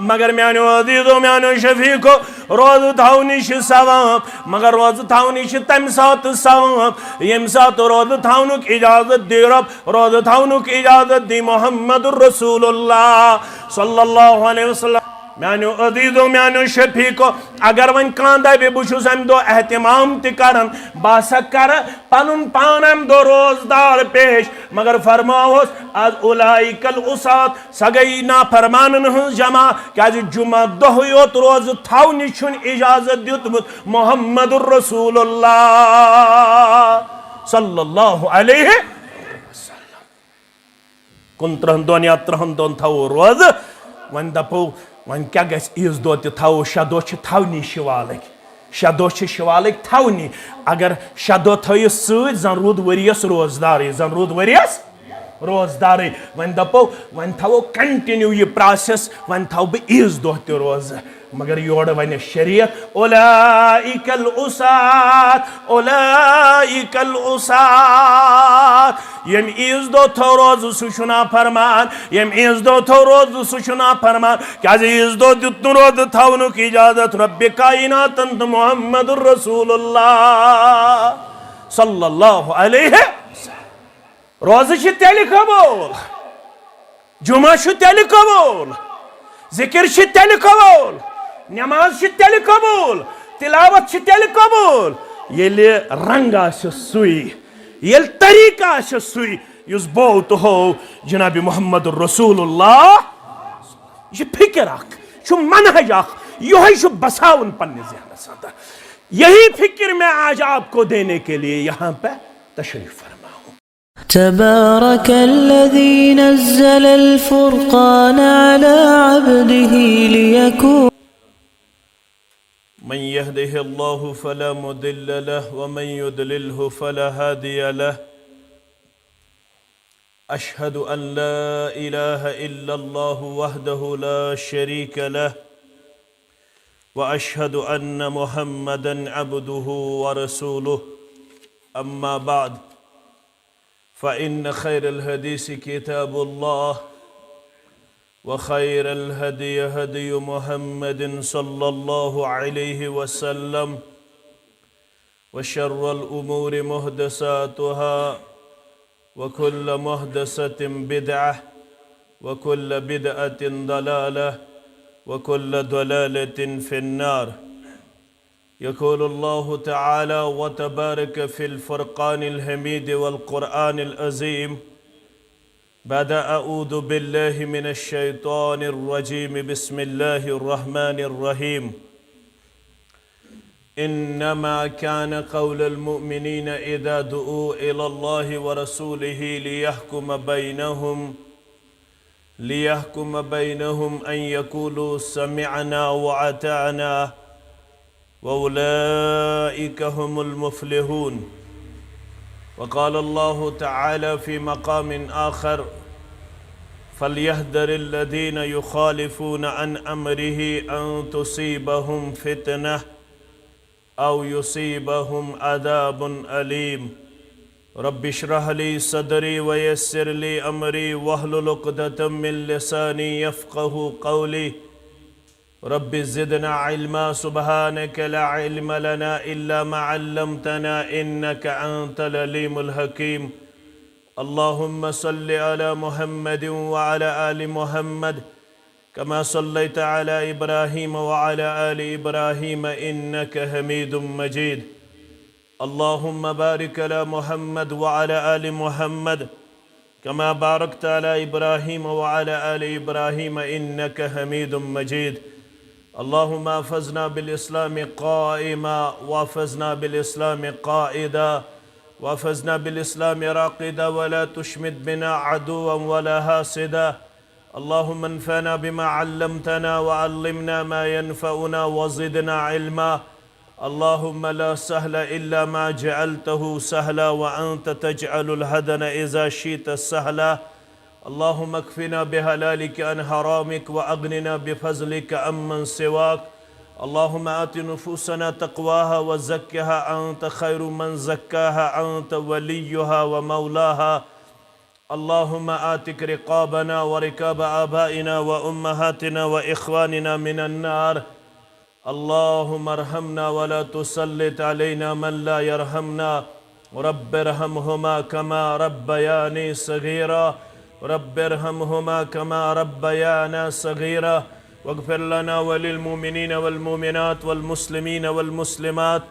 मगर म्यानो अजीजो म्यानो शफीको रोज थाव निश सवाब मगर रोज थाव निश तम सात सवाब यम सात रोज थावनुक इजाजत दे रब रोज थावनुक इजाजत दी मुहम्मदुर रसूलुल्लाह सल्लल्लाहु अलैहि वसल्लम म्यानो अजीजो म्यानो शफीको अगर वन कांदा बे बुशुस अम दो एहतिमाम ति करन बासा कर पनुन पान अम दो रोजदार पेश मगर फरमाओस आज उलाइकल उसात सगई ना फरमानन हंस जमा क्या जुमा दह योत रोज थाव निशुन इजाजत दितमुत मुहम्मदुर रसूलुल्लाह सल्लल्लाहु अलैहि वसल्लम कुन त्रहन दोन या त्रहन दोन थाव रोज वन दपो वन क्या गस इस दो थाव शदो थवनी शिवालिक शदो शिवालिक थवनी अगर शदो थो सद जन रूद वरियस रोजदार जन रूद वरियस रोजदार वन दपो वन थवो कंटिन्यू ये प्रोसेस वन थव बह इस दो रोज मगर योड़ वन शरीयत उलाइकल उसात यम इस दो थो रोज सुना फरमान यम इस दो थो रोज सुना फरमान क्या इस दो दित रोज थवनुक इजाजत रब्बे कायनात मुहम्मदुर रसूलुल्लाह सल्लल्लाहु अलैहि रोज तेल कबूल जुमा तेल कबूल जिक्र तेल कबूल नमाज तेल कबूल तिलावत तेल कबूल येले रंग सुई येल तरीका सुई युस बहुत हो जनाब मोहम्मद रसूलुल्लाह ये फिक्र अख मनहज अख यही बसावन पन्ने ज़हनस अंदर यही फिक्र मैं आज आपको देने के लिए यहाँ पे तशरीफ फरमा تبارك الذي نزل الفرقان على عبده ليكون من يهده الله فلا مضل له ومن يضلله فلا هادي له أشهد أن لا إله إلا الله وحده لا شريك له وأشهد أن محمدا عبده ورسوله أما بعد فإن خير الحديث كتاب الله وخير الهدي هدي محمد صلى الله عليه وسلم وشر الأمور محدثاتها وكل محدثة بدعة وكل بدعة ضلالة وكل ضلالة في النار يقول الله تعالى وتبارك في الفرقان الحميد والقرآن العظيم بعد أعوذ بالله من الشيطان الرجيم بسم الله الرحمن الرحيم إنما كان قول المؤمنين إذا دعوا إلى الله ورسوله ليحكم بينهم أن يقولوا سمعنا وأطعنا وأولئك هم المفلحون وقال الله تعالى في مقام آخر فليحذر الذين يخالفون عن أمره أن تصيبهم فتنة أو يصيبهم عذاب أليم رب اشرح لي صدري ويسر لي أمري واحلل عقدة من لساني يفقه قولي رب زدنا علما سبحانك لا علم لنا إلا ما علمتنا إنك أنت العليم الحكيم اللهم صل على محمد وعلى آل محمد كما صليت على إبراهيم وعلى آل إبراهيم إنك حميد مجيد اللهم بارك على محمد وعلى آل محمد كما باركت على إبراهيم وعلى آل إبراهيم إنك حميد مجيد اللهم احفظنا بالإسلام قائما واحفظنا بالإسلام قائدا واحفظنا بالإسلام راقدا ولا تشمت بنا عدوا ولا حاسدا اللهم انفعنا بما علمتنا وعلمنا ما ينفعنا وزدنا علما اللهم لا سهل إلا ما جعلته سهلا وأنت تجعل الهدن إذا شئت سهلا اللهم اكفنا بحلالك عن حرامك وأغننا بفضلك عمن سواك اللهم آت نفوسنا تقواها وزكها أنت خير من زكاها أنت وليها ومولاها अल्लाहुम्मा आतिक रिक़ाबना व रिक़ाब आबाइना व उम्महातिना व इख़वानिना मिनन नार। अल्लाहुम्मा अर्हमना व ला तुसल्लित अलैना मन ला यरहमना। रब्बिरहमहुमा कमा रब्बयानी सगीरा। रब्बिरहमहुमा कमा रब्बयाना सगीरा। वग़फिर लना व लिल मुमिनीन वल मुमिनात वल मुस्लिमीन वल मुस्लिमात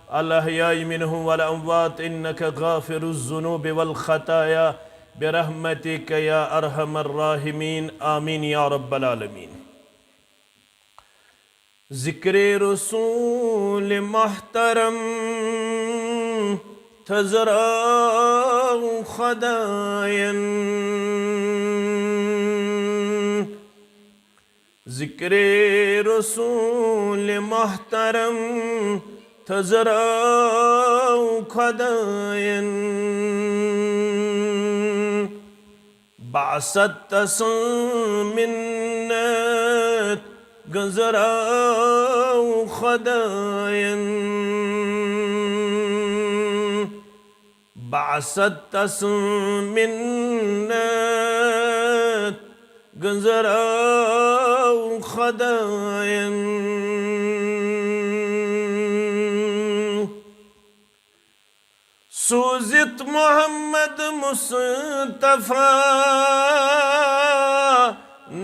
अल अहयाइ मिनहुम वल अमवात इन्नका गाफिरुज़ ज़ुनूबि वल ख़ताया बिरहमतिक या अरहमर राहिमीन। आमीन या रब्बल आलमीन। ज़िक्रे रसूल मोहतरम था ज़रा खुदायन। ज़िक्रे रसूल मोहतरम था ज़रा खुदायन। बासत मिन्नत गज़रा खुदायन। बासत मिन्नत गज़रा खुदायन। सूजित मोहम्मद मुस्तफ़ा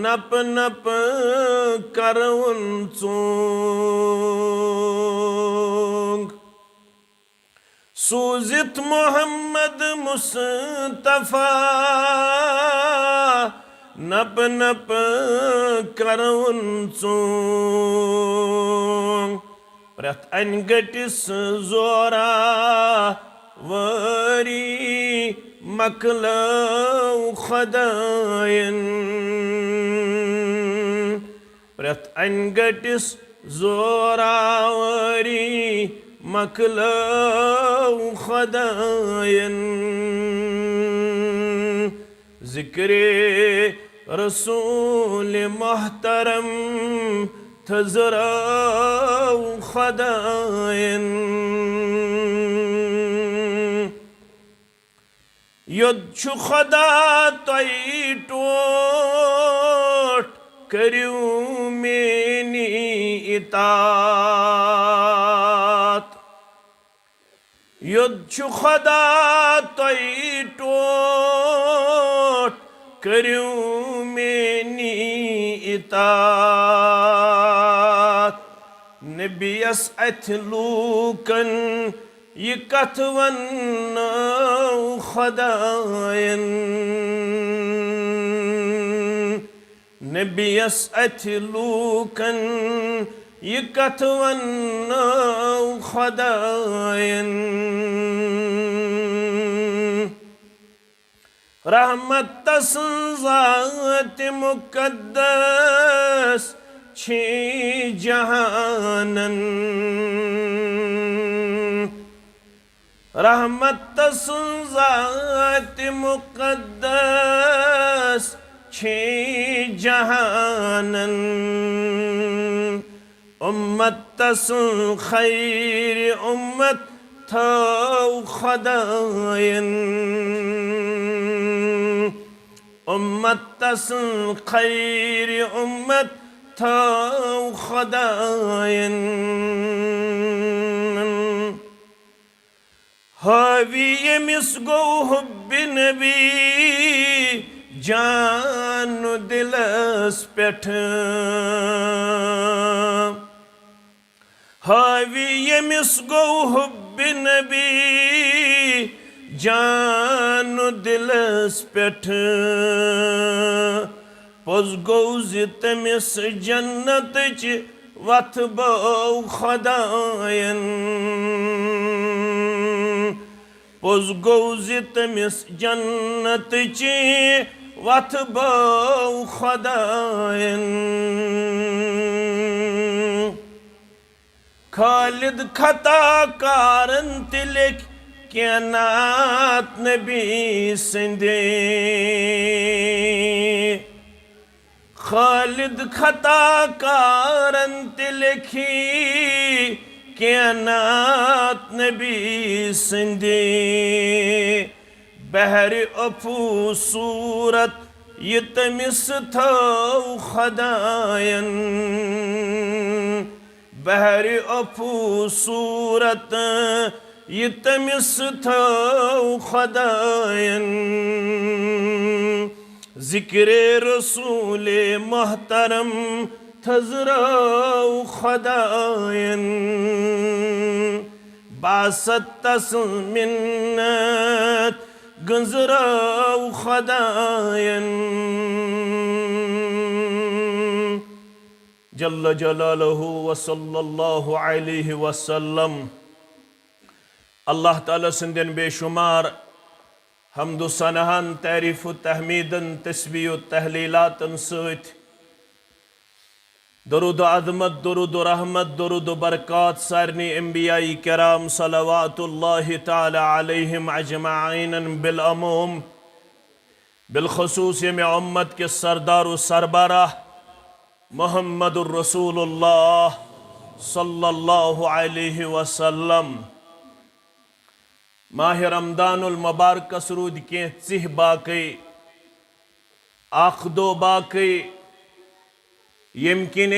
नप नप करउन चोंग। सूजित मोहम्मद मुस्तफ़ा नप नप करउन चोंग। प्रत अनगटिस जोरा वरी मकलौ खुदायन। प्रत अनगटिस जोरावरी मकलौ खुदायन। ज़िक्रे रसूल मोहतरम था ज़रा खुदायन। युद्ध खुदा तोई टोट करियो मेनी इतात। युद्ध खुदा तोई टोट करियो मेनी इतात। नबियस अथ लूकन ये कथ वन्नौ खुदायन। नबियस अथ लूकन ये कथ वन्नौ खुदायन। रहमत ज़ात मुक़द्दस छी जहानन। रहमत ज़ात मुक़द्दस छी जहानन। उम्मत खैर उम्मत थौ खुदायन। उम्मत खैर उम्मत थौ खुदायन। हावी यमिस गो हुब्बि नबी जान दिलस पेठ। हावी यमिस गो हुब्बि नबी जान दिलस पेठ। पोस गो तमिस जन्नत वथ बो खुदायन। पोस गो तमिस जन्नत वथ बो खुदायन। खालिद खता कारन तिलिख कैनात नबी सिंधे। खालिद खता कारन तिलिखी कैनात नबी सिंधे। बहर अफू सूरत ये तमिस थो खदायन बहर अफू सूरत ये तमिस थो खदायन ज़िक्रे रसूले मोहतरम थजराउ खदायन बासतस मिन्नत गंजराउ खदायन जल्ल जलालहु व सल्लल्लाहु अलैहि वसल्लम। अल्लाह ताला सिंदन बेशुमार हमदु सनहन तारीफ तहमीदन तस्बीह तहलीलातन सत दरूद अज़मत दरूद रहमत दरूद बरक़ात सारनी अंबियाई किराम सलवातुल्लाहि ताला अलैहिम अजमाइन बिलअमूम बिलखुसूस में उम्मत के सरदार व सरबराह मुहम्मदुर रसूलुल्लाह सल्लल्लाहु अलैहि वसल्लम। माह रमदानुल मुबारक रूद के चिह बाकी आख दो बाकी यमकिन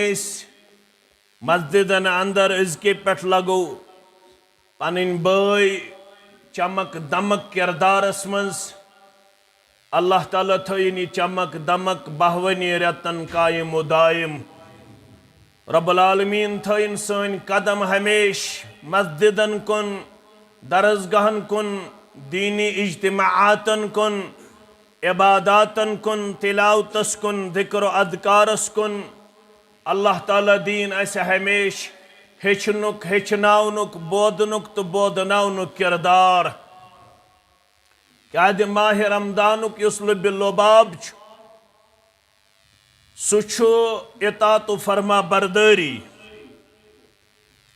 मस्जिदन अंदर अजके पे लगो पन बई चमक दमक किरदारस मज अल्लाह ताला थोन चमक दमक बहवनी रतन कायम दायम रब्बुल आलमीन थोन सन कदम हमेश मस्जिदन कुन दरसगाहन कुन दीनी इज्तिमाआतन कुन इबादातन कुन तिलावतस कुन ज़िक्र अज़कारस कुन अल्लाह ताला दीन ऐसे हमेश हेचनुक हेचनाउनुक बोदनुक तो बोदनाउनुक किरदार क्या माह रमदानुक युस लुब लुबाब सुछु इतात फरमा बरदारी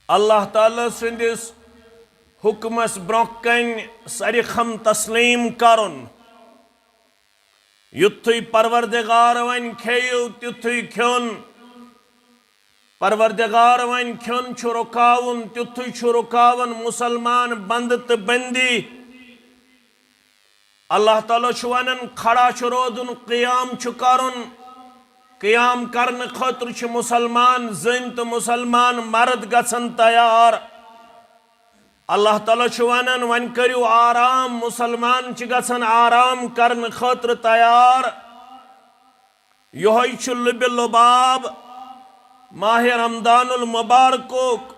अल्लाह ताला सिंदिस हुक्मस ब्रोह कन सरिखम तस्लीम करुन युत्थुई परवरदिगार वन खेयु त्युत्थुई ख्योन परवरदिगार वन ख्योन छु रुकावन त्युत्थुई छु रुकावन मुसलमान बंद तो बंदी अल्लाह ताला छु वनन खड़ा छु रोदुन क़ियाम छु करुन क़ियाम करने खतर छु मुसलमान जन तो मुसलमान मर्द गसन तैयार अल्लाह ताला छु वनन वन करियो आराम मुसलमान च गसन आराम करने खतर तैयार यही छु लुब लुबाब माह रमदानुल मुबारकुक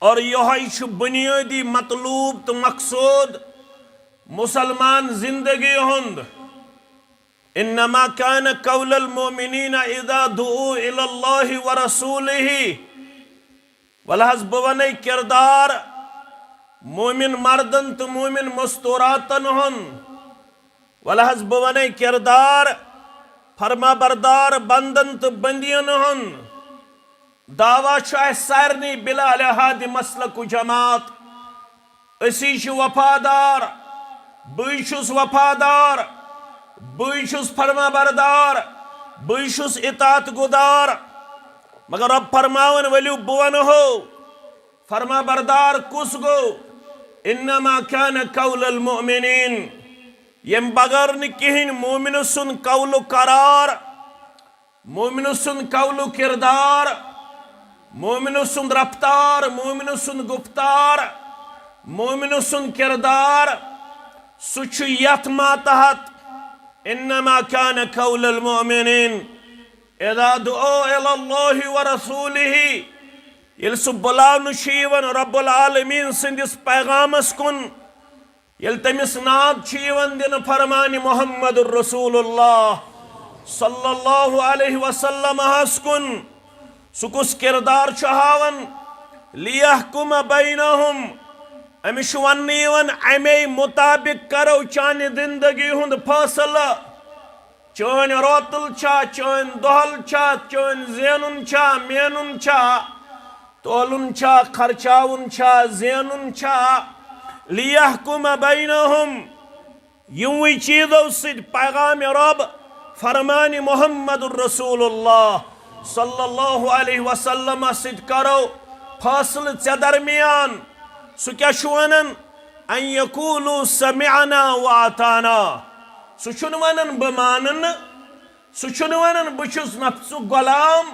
और यही छु बुनियादी मतलूब तो मकसूद मुसलमान जिंदगी हुंद इन्नमा कान कौलल मोमिनीन इज़ा दुऊ इलल्लाहि व रसूलिही वलहज बवने किरदार मोमिन मर्दन तो मोमिन मस्तूरातन हुन वलहज बवने किरदार फरमा बरदार बंदन तो बंदियन हुन दावा सारनी बिला लिहाद मसलक जमात असी वफादार बुश वफादार बुश फरमा बरदार बुश इतात गुदार मगर अब फरमावन वलू बुवन हो फरमा बरदार कुस गो इन्नमा कान कौलल मोमिनीन यम बगर न किहिन मोमिन सुन कौलु करार मोमिन सुन कौलु किरदार मोमिन सुन रफ्तार मोमिन सुन गुफ्तार मोमिन सुन किरदार सुच यथ मातहत इन्नमा कान कौलल मोमिनीन इज़ा दुऊ इलल्लाहि व रसूलिही ये सह बुलावन यीवन रब्बुल आलमीन सिंदिस पैगामस कुन ये तमिस नाद दिन फरमानी मुहम्मदुर रसूलुल्लाह सल्लल्लाहु अलैहि वसल्लम कुन सुकुस किरदार हावन लियहकुम बैनहुम अमिश वन अमे मुताबिक करो चान जिंदगी हुंद फैसला चन रोतुल छा चन दोहल छा चन जेनुन छा मेनुन छा तोलुन छा खर्चाउन छा जेनुन छा लियहकुम बैनहुम यूं चीजों से पैगाम रब फरमानी मुहम्मदुर रसूलुल्लाह सल्लल्लाहु अलैहि वसल्लम सिद करो फासल चे दरमियान सु क्या वनन अन यकूलू समिअना व अताना सुछुन वनन ब मानन सुछुन वनन बछुस नफ्सु गुलाम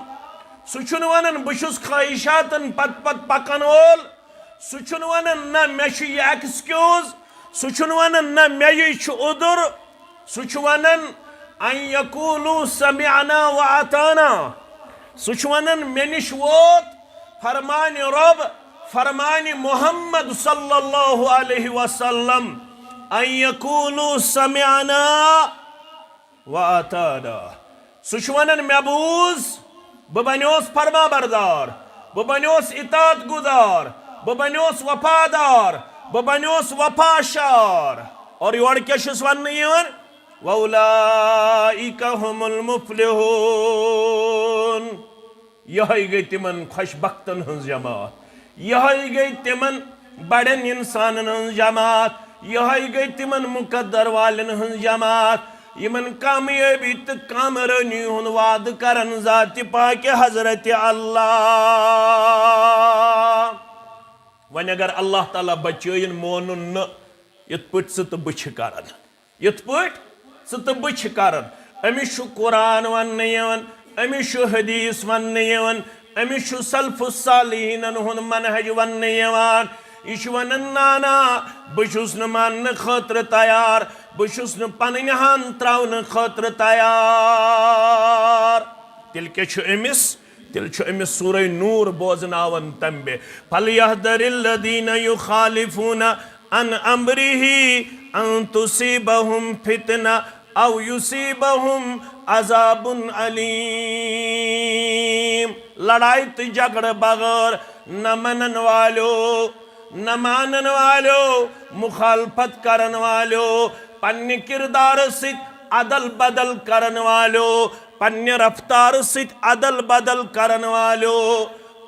सुछुन वनन बछुस ख्वाहिशातन पत पत पकन वोल सुछुन वनन न मे छु ये एक्सक्यूज सुछुन वनन न मे ये छु उदुर सुछ वनन अन यकूलू समिअना व अताना सुछ वनन मे निश वोत फरमान रब फरमान मोहम्मद सल्लल्लाहु अलैहि वसल्लम अन यकूलू समिअना व अताना सुछ वनन मे बूज बह बन्योस फरमा बरदार बह बन्योस इतात गुजार बह बन्योस वफादार बह बन्योस वफाशार और योर क्या वन वउलाइका हुमुल मुफ्लिहून यह गई तिमन खुशबख्तन हंस जमात यह गई तिमन बड़न इंसानन हंस जमात यह गई तिमन मुकद्दर वालन हंस जमात यमन कामयाबी तो कामरानी हुन वाद करन जात पाक हजरत अल्लाह वन अगर अल्लाह ताला बचयन मोनुन न यत पट तो बछ करन यत पट तो बछ करन अमिश कुरान वन अमिश हदीस वन अमिश सल्फुस सालिहीन हुन मनहज वन यह वन नाना बहुस न मान खतर तैयार बहुस न पन हन त्रावन खतर तैयार तिल क्या अमिस तिल अमिस सूरह नूर बोजनावन तंबे फलयहदरिल्लज़ीन युखालिफून अन अम्रिही अन तुसीबहुम फितना औ युसीबहुम अज़ाबुन अलीम लड़ाई तो झगड़ बगैर न मनन वालो न मानन वालो मुखालफत करन वालो पन्ने किरदार सित अदल बदल करन वालो पन्ने रफ्तार सित अदल बदल करन वालो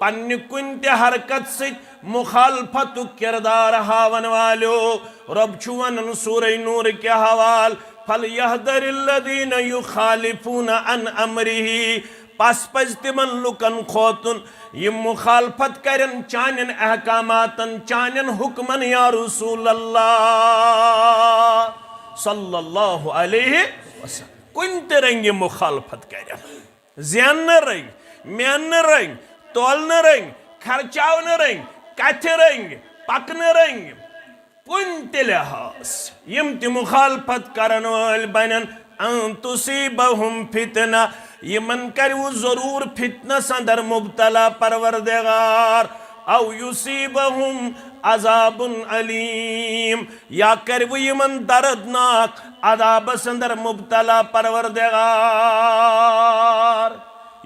पन्ने कुन ते हरकत सित मुखालफत किरदार हावन वालो रब छुवन सूरह नूर के हवाल फलयहदरिल्लज़ीन युखालिफून अन अम्रिही पस पज तिमन लुकन खोतुन यम मुखालफत करन चानन अहकामातन चानन हुक्मन या रसूल अल्लाह सल्लल्लाहु अलैहि वसल्लम कुन ते रंग मुखालफत करन ज़्यान न रंग म्यान न रंग तोल न रंग खर्चाव न रंग कथ रंग पक न रंग कुन ते लिहाज यम ते मुखालफत करन वाल बनन अन तुसीबहुम फितना यमन कर वो जरूर फितना संदर मुब्तला परवरदिगार औ युसीबहुम अज़ाबुन अलीम या कर वो यमन दर्दनाक अज़ाब संदर मुब्तला परवरदिगार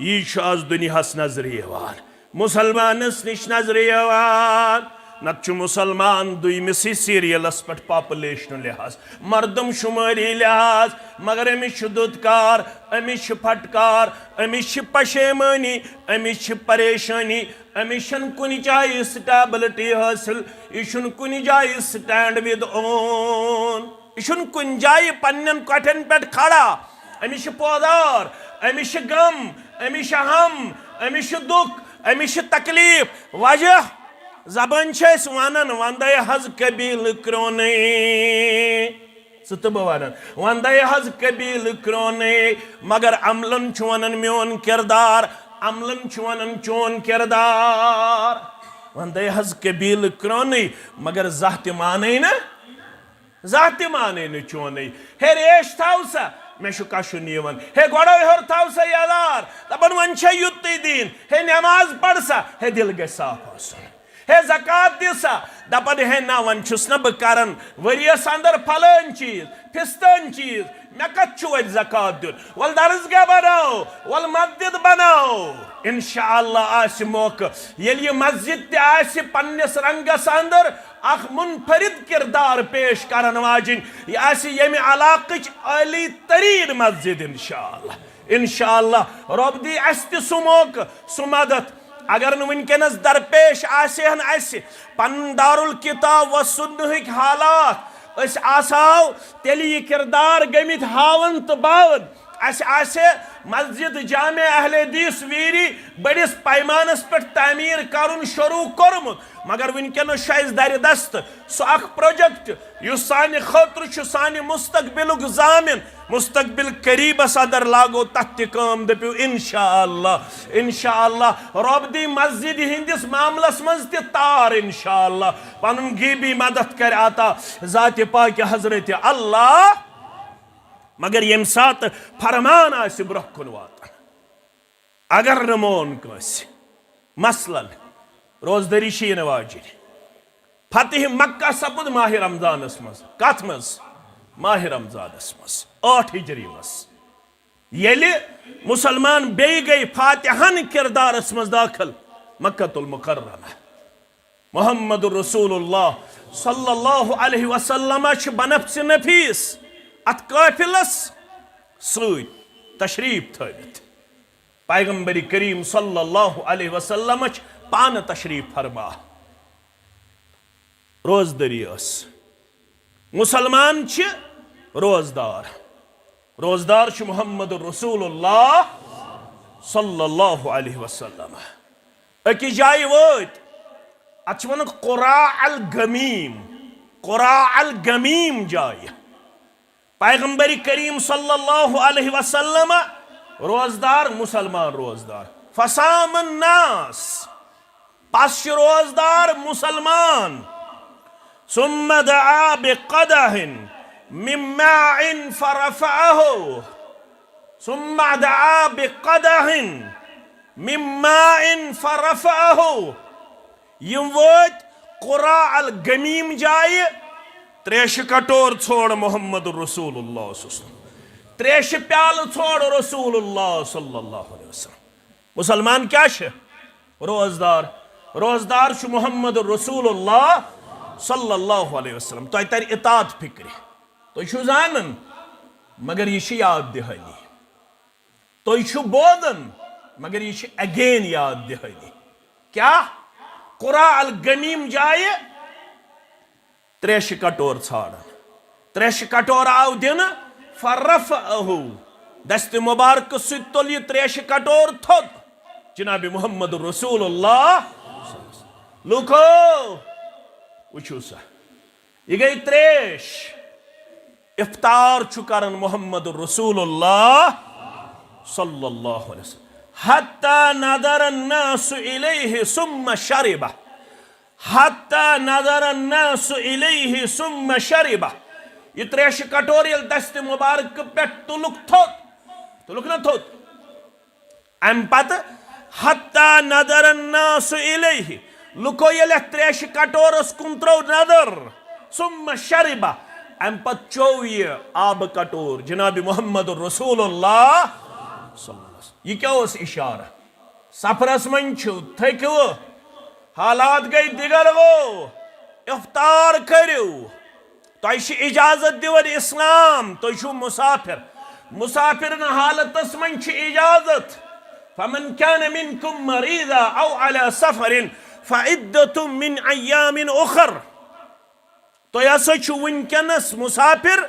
यह आज दुनियास नजर यवान मुसलमानस निश नजर यवान नत मुसलमान दुमिस सीरियलस पे पॉपुलेशन लिहाज मर्दम शुमारी लिहाज मगर अमिश दुदकार अमिश फटकार अमिश पशेमानी अमिश परेशानी अमिश कुन जाए स्टेबिलिटी हासिल यह कुन जाए स्टैंड विद ओन यह कुन जाए पन्न कठन पे खड़ा अमिश पौधार अमिश गम अमिश हम अमिश दुख अमिश तकलीफ वजह जबान वन वंदे हज कबील क्रोने सुतब वन वंदे हज कबील क्रोने मगर अमलन वन मोन किरदार अमलन वन चोन किरदार वंदे हज कबील क्रोने मगर जात माने न चोन हे रेश थाव सा मे कशुन हे गोड़ो हर थाव सा यादार दपन वन युत दीन हे नमाज पढ़ सा हे दिल ग साफ हे ज़कात दिसा दपन हे ना वन छुस न बह करन वरियस अंदर फलन चीज फिस्तन चीज मे कत ज़कात दिन वल दरसगाह बनाओ वल मस्जिद बनाओ इंशाअल्लाह आस मौका येल ये मस्जिद ते आस पन्निस रंगस अंदर अख मुनफरिद किरदार पेश करन वाजिन यह आस यमि इलाक़च आली तरीन मस्जिद इंशाअल्लाह रब दी अस ते सु मौका सु मदद अगर वनकस दरपेश आन पन दारुल किताब व सुन्नह हालात आसाव तेल यह किरदार गमित हावन तो बावन आसे मस्जिद जामे अहले हदीस वीरी बड़िस पैमानस पे तामीर करुन शुरू कोरमुत मगर वनकस दर दस्त सह प्रोजेक्ट युस सानि खतर सानि मुस्तकबिलुक जामिन मुस्तकबिल करीबस अदर लागो तथ काम दपो इंशाअल्लाह इंशाअल्लाह रब दी मस्जिद हिंदिस मामलस मज त तार इंशाअल्लाह पनुन गीबी मदद कर आता ज़ात पाक हजरत अल्लाह मगर यम सात फरमान आसि ब्रोह कुन वातान अगर नमोन कस मसलन रोजदरी शीन वाजिन फतह मक्का सपुद माह रमजानस मज कथ मज माह रमजानस मज 8 हिजरी मज येलि मुसलमान बे गई फातिहन किरदारस मज दाखिल मक्कतुल मुकर्रमा मोहम्मद रसूलुल्लाह सल्लल्लाहु अलैहि वसल्लम बनफ्स नफीस अत काफिलस सत तशरीफ थवित पैगंबरी करीम सल्लल्लाहु अलैहि वसल्लम पान तशरीफ फरमा रोजदरी मुसलमान रोजदार रोजदार मोहम्मद रसूलुल्लाह सल्लल्लाहु अलैहि वसल्लम अकि जाय वत अत वन कुरा अल गमीम जाय पैगंबरी करीम सल्लल्लाहु अलैहि वसल्लम रोजदार मुसलमान रोजदार फसामन नास पस रोजदार मुसलमान सुम्मा दआ बिक़दहिन मिन माइन फरफ़अहु सुम्मा दआ बिक़दहिन मिन माइन फरफ़अहु यम वत कुरा अल गमीम जाय त्रेश कटोर छोड़ मोहम्मद रसूलुल्लाह त्रेश प्याल छोड़ रसूलुल्लाह सल्लल्लाहु अलैहि वसल्लम मुसलमान क्या रोजदार रोजदार मोहम्मद रसूलुल्लाह सल्लल्लाहु अलैहि वसल्लम तो तर इतात फिक्र तो जानन मगर यह याद दहानी तो बोदन मगर यह अगेन याद दहानी क्या कुरा अल गमीम जाय त्रेश कटोर छाड़न त्रेश कटोर आव दिन फरफ़अहु दस्त मुबारक तुल यह त्रेश कटोर थोद जनाब मोहम्मद रसूलुल्लाह लुको वुचू सा यह गई त्रेश इफ्तार करन मोहम्मद रसूलुल्लाह सल्लल्लाहु अलैहि वसल्लम हत्ता नदर अन्नास इलैहि सुम्मा शरिबा हत्ता नदर अन्नास इलैहि सुम्मा शरिबा यह त्रेश कटोर ये दस्त मुबारक पे तुलुक न थोद अम पत हत्ता नदर अन्नास इलैहि लुको ये त्रेश कटोरस कुन त्रो नदर सुम्मा शरिबा अम पत चो ये आब कटोर जनाब मोहम्मद रसूलुल्लाह यह क्या इशारा सफरस मन थकव हालात गई दिगर वो इफ्तार करू तो इजाजत दिवन इस्लाम तो मुसाफिर मुसाफिर हालतस मन इजाजत फमन कान मिनकुम मरीदा औ अला सफरिन फइद्दतुम मिन अय्यामिन उखर तो यह वनकनस मुसाफिर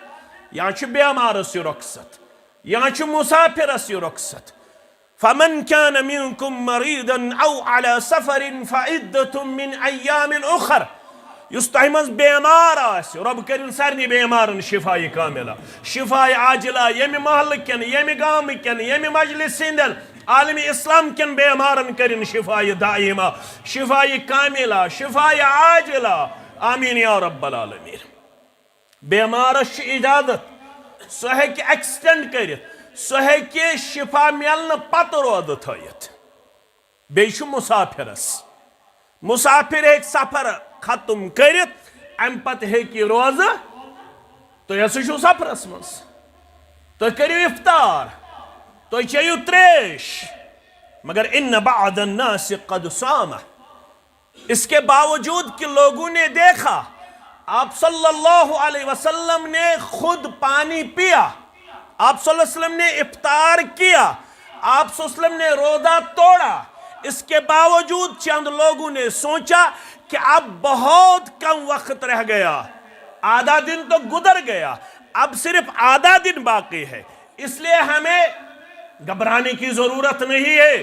या बेमारस रुखसत या मुसाफिरस रुखसत फमन कान मिनकुम मरीदन औ अला सफरिन फइद्दतुम मिन अय्यामिन उखर युस तह मज बेमार रब कर सारे बेमारन शिफाई कामिला शिफाई आजिला यमि महल कन यमि गाम कन यमि मजलिस सिंदन आलमी इस्लाम कन बेमारन कर शिफाई दाइमा शिफाई कामिला शिफाई आजिला आमीन या रब्बल आलमीन बेमारस इजाजत सह एक्सटेंड कर सह शिफा मिलन पत रोद थत बे मुसाफिरस मुसाफिर हे सफर खत्म कर अम पत हे रोज तो यह सफरस मज तो करू इफ्तार तो चेयु त्रेश मगर इन बाद अन्नास कद सामा इसके बावजूद कि लोगों ने देखा आप सल्लल्लाहु अलैहि वसल्लम ने खुद पानी पिया आप सल्लल्लाहु अलैहि वसल्लम ने इफ्तार किया आप सल्लल्लाहु अलैहि वसल्लम ने रोजा तोड़ा इसके बावजूद चंद लोगों ने सोचा कि अब बहुत कम वक्त रह गया आधा दिन तो गुजर गया अब सिर्फ आधा दिन बाकी है इसलिए हमें घबराने की जरूरत नहीं है,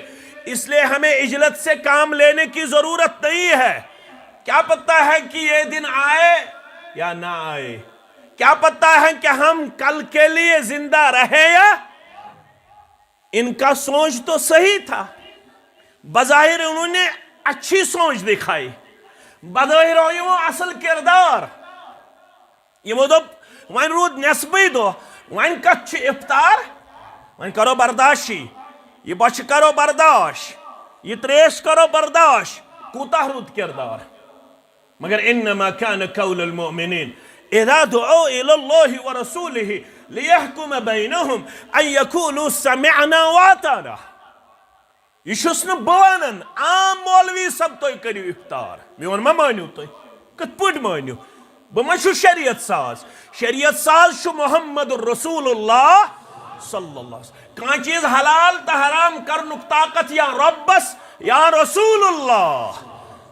इसलिए हमें इजलत से काम लेने की जरूरत नहीं है। क्या पता है कि ये दिन आए या ना आए, क्या पता है कि हम कल के लिए जिंदा रहे या। इनका सोच तो सही था, बज़ाहिर उन्होंने अच्छी सोच दिखाई, बज़ाहिर वो असल किरदार। यमो दोप वन रूद नेस्बे दो, वन कत इफ्तार, वन करो बर्दाशी, ये बच करो बर्दाश्त, ये त्रेश करो बर्दाश्त, कूता रूद किरदार। मगर इन्नमा कान कौलुल मुमिनीन इज़ा दुऊ इलल्लाहि व रसूलिहि लियहकुम बैनहुम अन यकूलू समिअना व अताना। यह बवान आम मौलवी सब तुम करो इफ्तार, मोन मा मानियो तुम, कत पट मानियो, बह मा शरीयत साज। शरीयत साज मोहम्मद रसूलुल्लाह सल्लल्लाहु अलैहि वसल्लम। कह चीज हलाल तो हराम करनुक ताकत या रब्बस या रसूलुल्लाह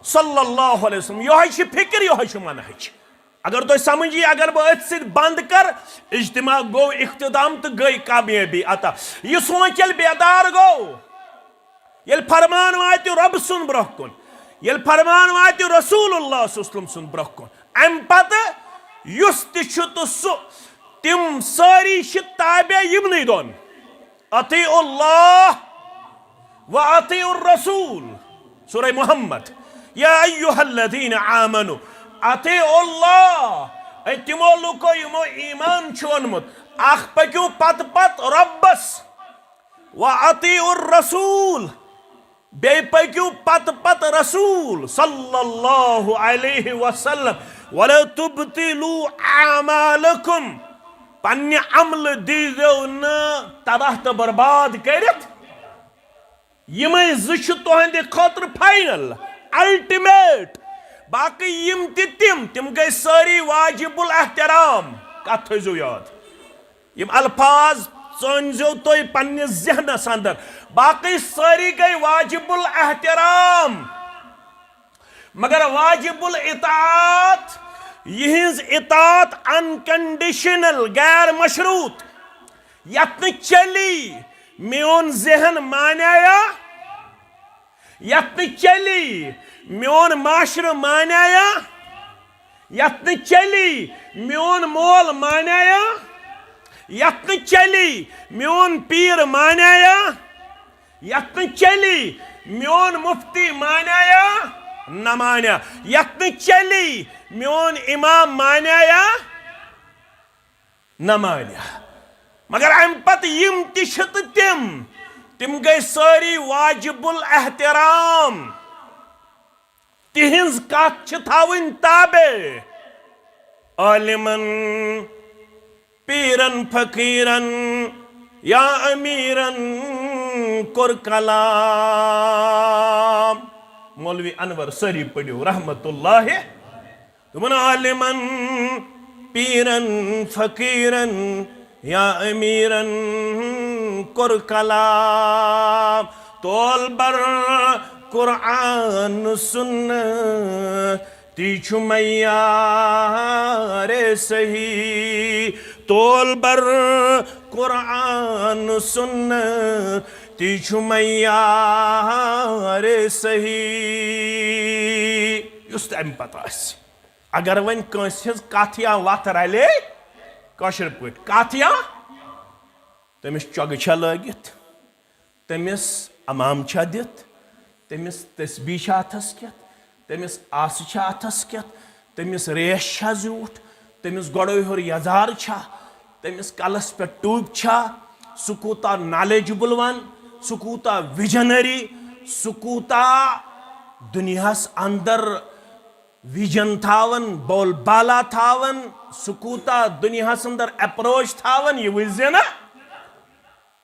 सल्लल्लाहु अलैहि वसल्लम। यह फिक्र, यह मनहज। अगर तुम समझिए, अगर बह अथ सि बंद कर, इज्तिमा गो इख्तिदाम तो गई कामयाबी अता। यह सोच ये बेदार गो, ये फरमान वात रब सुन ब्रोह कुन, ये फरमान वात रसूलुल्लाह सुन ब्रोह कुन, अम पत युस तो सु तिम सारी ताबे यमन दोन, अतीउल्लाह व अतीउर रसूल। सूरह मोहम्मद, या अय्युहल्लज़ीना आमनु अतीउल्लाह, तिमो लुको यमो ईमान छोनमुत, अख पक्यू पत पत रब्बस, व अतीउर रसूल, बे पक्यू पत पत रसूल सल्लल्लाहु अलैहि वसल्लम। वला तुब्तिलू आमालकुम, पन्ने अमल दीजो न तबाह तो बर्बाद करत। यमे ज़ तुहंदे खतर फाइनल अल्टीमेट, बाकी यम तिम गई सारी वाजिबुल एहतराम। कत थो याद, यम अल्फाज चो तुम पन्ने ज़हनस अंदर, बाकी सारी गई वाजिबुल एहतराम। मगर वाजिबुल इताअत, यहिंज इताअत अनकंडीशनल गैर मशरूत, यत चली मोन जहन मानाया, यत चली मोन माशर मानाया, यत चली मोन मोल मानाया, यत चली मोन पीर मानाया, यत चली मोन मुफ्ती मानाया न माना, यत चली मोन इमाम मानाया न माना। मगर अम पत यम तिम गई सारी वाजिबुल एहतराम, तिहिंज कथ थावन ताबे। आलिमन पीरन फकीरन या अमीरन कुर कलाम। मौलवी अनवर सरी पढ़ो रहमतुल्लाह। तुमन आलिमन पीरन फकीरन या अमीरन कुर कलाम। तोल बर कुरान सुन तीछु मैया रे सही, तोल बर कुरान सुन तीछु मैया रे सही। युस अम पता अगर वन कंस कथ या वत रले कशर पे कथ या तमिस चग छा लगित, तमिस अमाम छा दित, तमिस तस्बीह छा अथस केत, तमिस आस छा अथस केत, तमिस रेश छा जूठ, तमिस गोड़ो हर यजार छा, तमिस कलस पे टूब छा, सु कूता नॉलेजेबल वन, सु कूता विजनरी, सु कूता दुनियास अंदर विजन थावन, बोल बाला थावन, सु कूता दुनियास अंदर अप्रोच थावन। ये वजह ना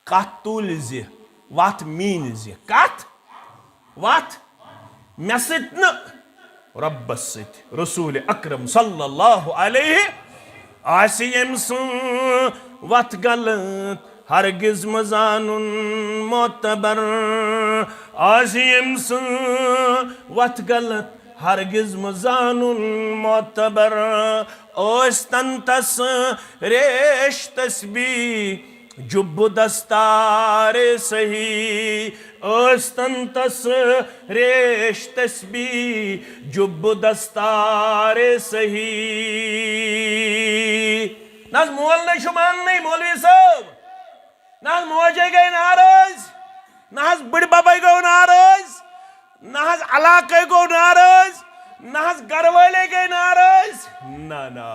कत तुल ज वत मीन ज कत वत मे सत न रब्बस सत रसूल अकरम सल्लल्लाहु अलैहि आसियम वत गलत हरगिज मजानुन मोतबर। आसियम वत गलत हरगिज मजानुन मोतबर। ओस्तन तस रेश तस्बी जुब्बु दस्तार सही अस्तन तस रेश तस्बी जुब्बु दस्तार सही ना मोल न शुमान नहीं मौलवी साहब ना मोजे गए नाराज ना बड़ बाबा गो नाराज ना इलाके गो नाराज ना घर वाले गए नाराज ना ना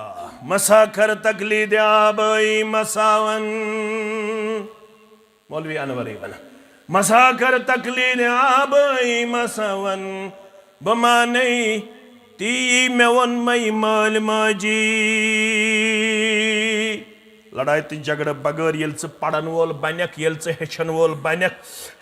मसाखर तकलीद आबई मसावन मौलवी अनवर बना मसाखर तकलीद आबई मसावन बमाने ती में वन मई माल माजी लड़ाई तो झगड़ बगैर ये पढ़न वोल बनक ये हेचन वोल बनक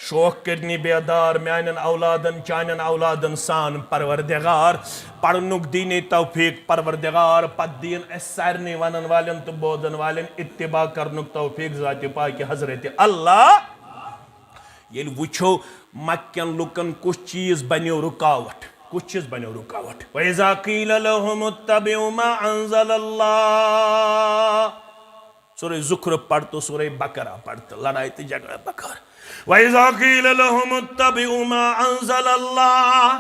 शौक करनी बेदार मान औलादन चान औलादन सान परवरदिगार पढ़नुक दीनी तौफीक परवरदिगार पत दीन सारे वन वालन तो बोदन वालन इत्तिबा करनुक तौफीक ज़ात पाक हजरत अल्लाह ये वुछो मक्कन लुकन कुछ चीज बनो रुकावट कुछ चीज बनो रुकावट वइज़ा क़ील लहुम इत्तबिउ मा अंज़लल्लाह सूरह ज़ुख़्रुफ़ पढ़ तो सूरह बकरा पढ़ तो लड़ाई तो झगड़ा बकर वइज़ा क़ील लहुम इत्तबिउ मा अंज़लल्लाह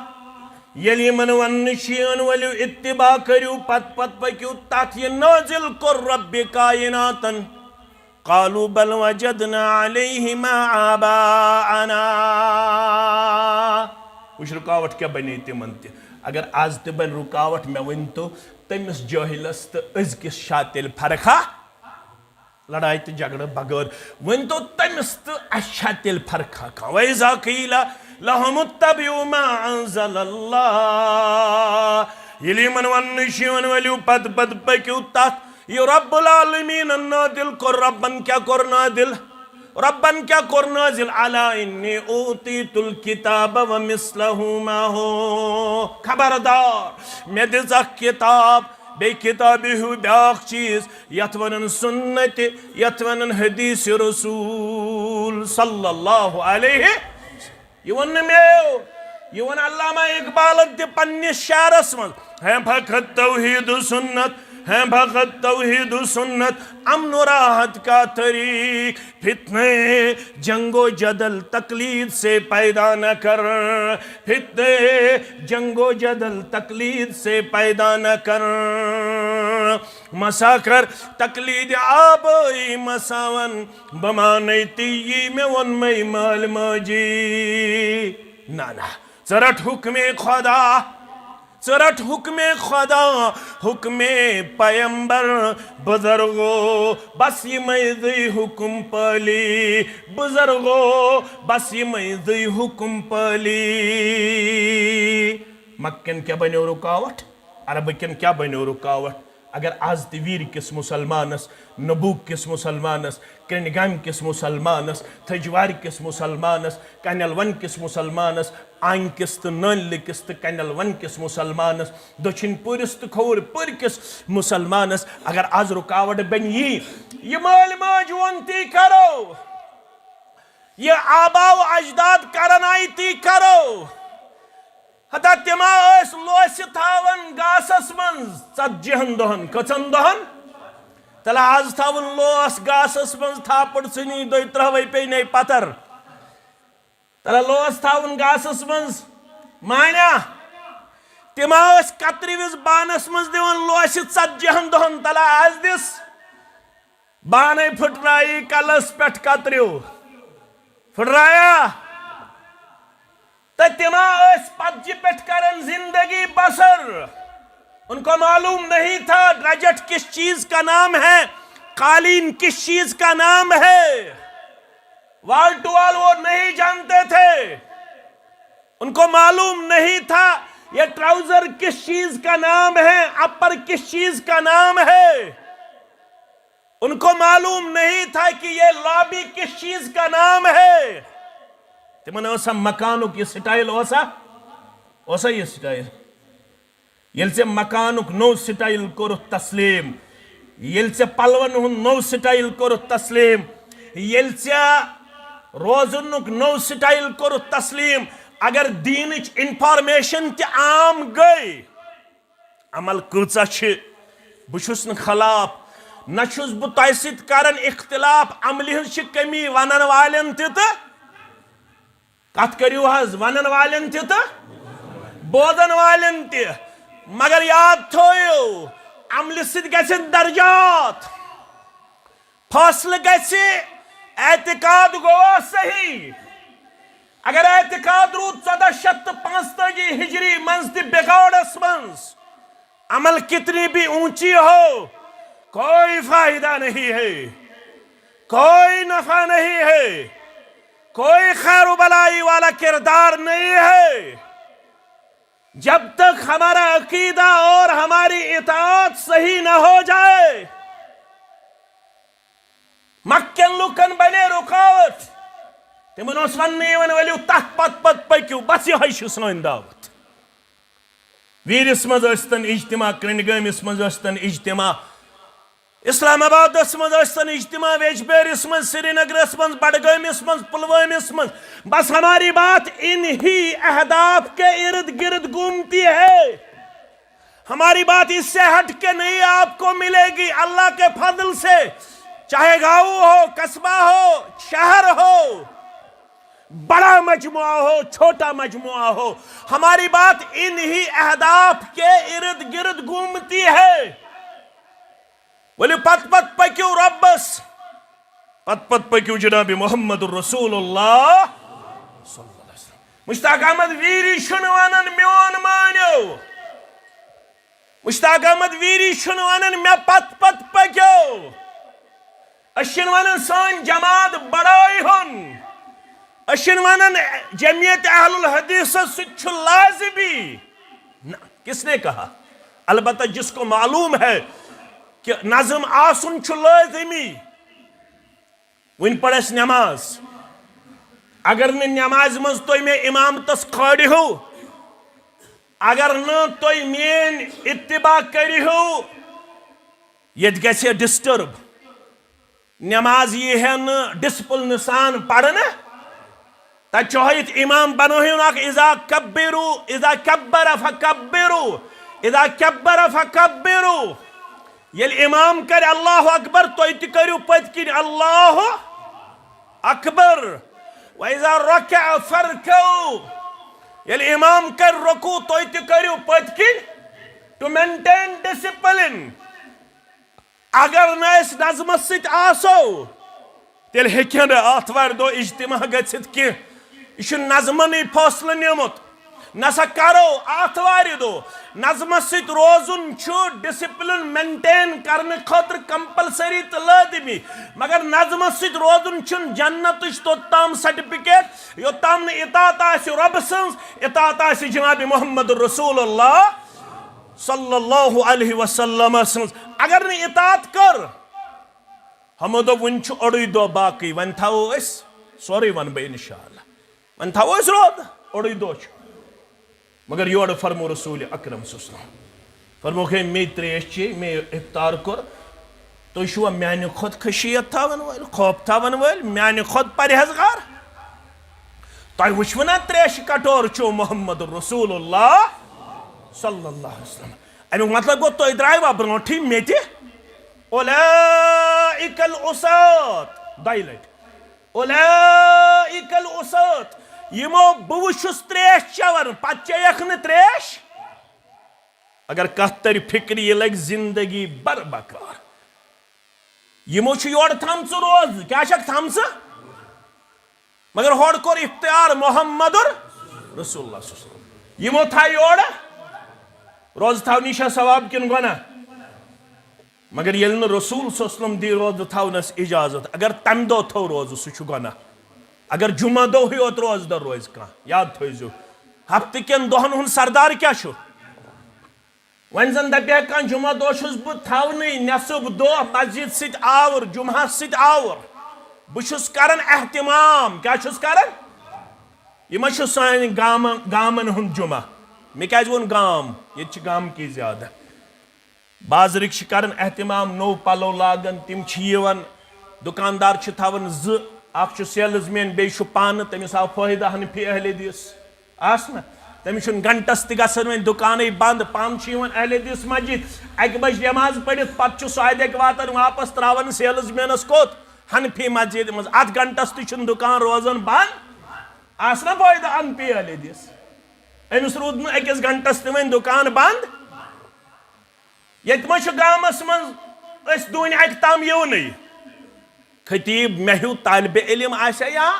यलि मन वन्नशियन वलि इत्तिबा करियो पत पत पकियो तथ ये नाज़िल कर रब्बि कायनातन क़ालू बल वजदना अलैहि मा आबाअना उस रुकावट क्या बने तिमन ते अगर आज ते बन रुकावट मैं वन तो तमिस जाहिलस तो अज़किस शातिल फरखा लड़ाई तो झगड़ बगैर वन तो तमिस तो अच्छा तिल फरखा खा वइज़ा क़ील लहुम इत्तबिउ मा अंज़लल्लाह यलि मन वन्नशियन वलि पद पद पकियो तथ ये रब्बुल आलमीन नादिल को रब्बन क्या कर नादिल रब्बन क्या कर नाजिल अला इन्नी ऊतीतुल किताब व मिस्लहु माहु खबरदार मे दिस किताब बे किताब हु ब्याख चीज यथ वनन सुन्नत यथ वनन हदीस रसूल सल्लल्लाहु अलैहि ये वन में ये वन अल्लामा इकबाल ते पन्निस शारस मन है फकत तौहीद सुन्नत है भगत तौहीद सुन्नत अमन राहत का तरीक फितने जंगो जदल तकलीद से पैदा न कर फितने जंगो जदल तकलीद से पैदा न कर मसाकर तकलीद आबई मसावन बमानती में वन मई माल माजी नाना चरठ हुक्मे खुदा चरठ हुक्मे खुदा हुक्मे पैगंबर बुजुर्गो बस ये मैं हुक्म पली बुजुर्गो बस ये मैं हुक्म पली मक्कन क्या बनो रुकावट अरबकन क्या बनो रुकावट अगर आज तवीर किस मुसलमानस नबूक किस मुसलमानस कनगाम किस मुसलमानस थजवार किस मुसलमानस कनलवन किस मुसलमानस आन किस तो नल किस तो कनलवन किस मुसलमानस दक्षिण पुरस तो खौर पुर किस मुसलमानस अगर आज रुकावट बन ये माल माज वनती करो ये आबाव अजदाद करनाई ती करो हता तिमा लोस थावन गासस मन 40 दोहन कचन दोहन तला आज थावन लोस गासस मन थापड़ सुनी 2-3 पे नहीं पतर तला लोस थावन गासस मन मान्या तिमा कतरी विज बानस मन दिवन लोस 40 दोहन तला आज दिस बाने फुटराई कलस पेट कतरियो फुटराया तो तिमा पज्जी पेट करन जिंदगी बसर उनको मालूम नहीं था रजट किस चीज का नाम है कालीन किस चीज का नाम है वाल टू वाल वो नहीं जानते थे उनको मालूम नहीं था ये ट्राउजर किस चीज का नाम है अपर किस चीज का नाम है उनको मालूम नहीं था कि ये लॉबी किस चीज का नाम है तिमन मकानुक ये स्टाइल ये स्टाइल ये मकानुक नो स्टाइल कोर तस्लीम ये पलवन हुन नो स्टाइल कोर तस्लीम ये रोजनुक नो स्टाइल कोर तस्लीम अगर दीनिच इंफॉर्मेशन ते आम गई अमल कूचा छ बुशुस न खिलाफ नशुस बु तोय सित करन इख्तिलाफ अमलि हंस कमी वनन वालन त कत करियो हज वनन वालन त बोदन वालन त मगर याद थोयो अमलि सित गछन दर्जात फैसले गछे एतकाद गो सही अगर एतकाद रूद 1445 हिजरी मंज त बिगाड़स मंज अमल कितनी भी ऊंची हो कोई फायदा नहीं है, कोई नफा नहीं है, कोई खैर भलाई वाला किरदार नहीं है जब तक हमारा अकीदा और हमारी इताअत सही न हो जाए। मक्कन लुकन बने रुकावट तिमन वन वलियो तथ पत पत पक्यू बस यह सन दावत वीरिस मजन इज्तिमा कृंडगमिस मजन इज्तिमा इस्लामाबाद मजन इज्तिमा वेजबेरिस मज श्रीनगरस मज बडगमिस मज पुलवामिस मज बस हमारी बात इन ही अहदाफ के इर्द गिर्द घूमती है। हमारी बात इससे हट के नहीं आपको मिलेगी अल्लाह के फजल से, चाहे गाँव हो, कस्बा हो, शहर हो, बड़ा मजमुआ हो, छोटा मजमुआ हो, हमारी बात इन ही अहदाफ के इर्द गिर्द घूमती है। बोले पत पत पक्यू रब्बस, पत पत पक्यू जनाब मोहम्मद रसूलुल्लाह मुश्ताक अहमद वीरी शुन वनन म्योन मान्यो, मुश्ताक अहमद वीरी शुन वनन मे पत पत पक्यो, अशिन वनन सान जमात बड़ाई हुन, अशिन वनन जमियत अहलुल हदीस से लाजिमी। किसने कहा? अलबत्ता जिसको मालूम है कि नज़म आसन लाजिमी वन पढ़स नमाज, अगर न नमाज मज तुम मे इमाम तस खड़ो, अगर न तुम मेन इत्तिबा करो ये गसे डिस्टर्ब, नमाज ये है न डिसिप्लिन सान पढ़न तहित इमाम बनोन इज़ा कब्बिरू इज़ा कब्बर फकब्बिरू इज़ा कब्बर फकब्बिरू, ये इमाम कर अल्लाह अकबर तो करू पत्किन अल्लाह अकबर, वइज़ा रकअ फरकऊ, ये इमाम कर रुकू तो करू पत्किन, टू मेंटेन डिसिप्लिन। अगर नज़म सत आसो तेल हेक्य आतवार दो इज्तिमा गछित कि यह नज़मन फैसले निमुत नसा करो आतवार दो नज़म सत रोजुन डिसिप्लिन मेंटेन करने खतर कंपलसरी तो लाजिमी, मगर नज़म सत रोजुन जन्नत तोत्ताम सर्टिफिकेट योत्ताम इताअत आसि रब सन्ज इताअत आसि जनाब मोहम्मद रसूलुल्लाह सल्लल्लाहु अलैहि वसल्लम सन्ज। अगर न इताअत कर हमो दो वन ओडुई दो बाकी वन थावो सोरे वन बे इंशाअल्लाह वन थावो रोद ओडुई दो, मगर योड़ फरमो रसूल अकरम सल्लल्लाहु फरमो के मे त्रेश चे मे इफ्तार कर तो शुआ म्यान खुद खशियत थावन वल खौफ थावन वल म्यान खुद परहेजगार तो वुचवना त्रेश कटोर चो मोहम्मद रसूलुल्लाह सल्लल्लाहु अलैहि वसल्लम। अमिक मतलब गो तो द्रायवा ब्रोठी मेति उलाइकल उसात दाइलट उलाइकल उसात यमो बुवुशुस त्रेश चवन पचयख न त्रेश, अगर कत तर फिक्र ये लग जिंदगी बरबकार। यमो योड़ थमस रोज क्या थमस, मगर होड़ कोर इख्तियार मोहम्मदुर रसूलुल्लाह। यमो था योड़ रोज थाव निशा सवाब किन गुना, मगर ये रसूल सल्लम दी रोज थावनस इजाजत, अगर तम दो थो रोज सह गुना, अगर जुमा दो योत रोज दर रोज कह याद थो हफ्त कन दोहन हुन सरदार क्या वन जन दपे कह जुमा दो बह थवन नेसब दो मस्जिद सत आवर जुमा सत आवर बहुस कर एहतमाम क्या कर यह सान गामन हुन जुमा मे क्या वोन गाम ये गाम की ज्यादा बाजरिक कर एहतमाम नो पलो लागन तिम दुकानदार थवन सेल्समैन बे पान तमिस आव फायदा हनफी अहले दिस आस ना तमिस घंटस तन दुकान बंद पान अहल हदीस मस्जिद 1 बजे नमाज पढ़ित पत् सह वातान वापस त्रावान सेल्समैनस कोत हनफी मस्जिद मज अत घंटस तुम दुकान रोजान बंद आसना फायदा अनपी अहल हदीस अमिस रूद न 1 घंटस तन दुकान बंद ये गामस मज दून अक तम युन खतीब मे हूँ तालब इलम आशा या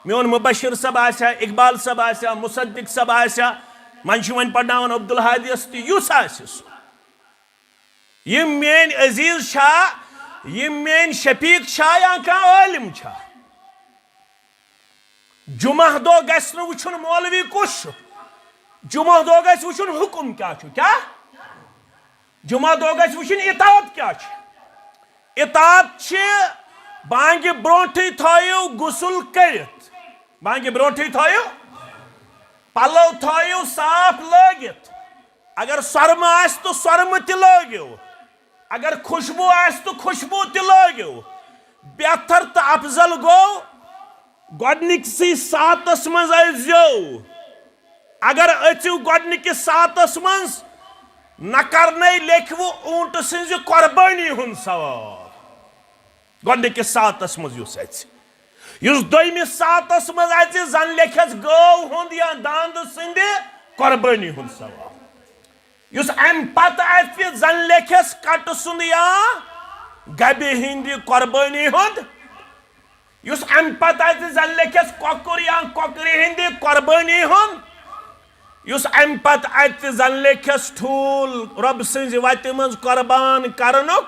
मोन मुबशिर सब आशा इकबाल सब आशा मुसद्दिक सब आशा मन वन पढ़ान अब्दुल हादियस तुस यम मेन अजीज शाह यम मेन शफीक शाह या कह आलिम छा जुमा दो गस वुचुन मौलवी कुछ जुमा दो गस वुचुन हुकुम क्या जुमा दो गस वुचुन इतात क्या इतात बांग ब्रोठी थो गुसल करित बांग ब्रोठी थो पलो थो साफ लगित अगर सर्म आस तो सर्म त लगियो अगर खुशबू आस तो खुशबू त लगियो बेहतर तो अफजल गो गोडनिकसी सातस मज अजो अगर अचु गोडनिकस सातस मज न करने लेखवु ऊंट सिंज कुर्बानी हुंद सवाब गोडनिकस सातस मज दोयमिस सातस मज जन लेखस गौ हुंद या दांद सिंद कुर्बानी हुंद सवाब अम पत जन लेखस कट सुंद या गबि हिंद कुर्बानी हुंद अम पत जन लेखस कोकुर या कोकुर हिंद कुर्बानी हुंद अम पत जन लेखस ठूल रब सिंज वत मज कुर्बान करनुक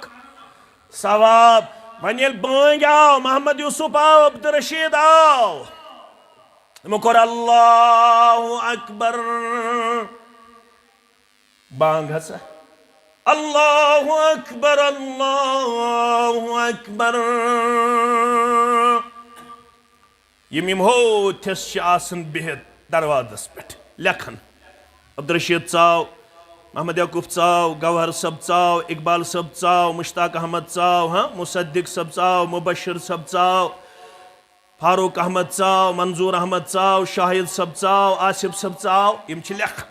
सवाब वन ये बांग आओ मोहम्मद यूसुफ आओ अब्दुल रशीद आओ मुकर अल्लाहु अकबर बांग हसा अल्लाहु अकबर यम होथस बिहित दरवाजस पे लेखन अब्दुल रशीद चाव मोहम्मद यकूब चाव गौहर सब चाव इकबाल सब चाव मुश्ताक अहमद चाव हाँ मुसद्दिक सब चाव मुबशिर सब चाव फारूक अहमद चाव मंजूर अहमद चाव शाहिद सब चाव आसिफ सब चाव यम लेखन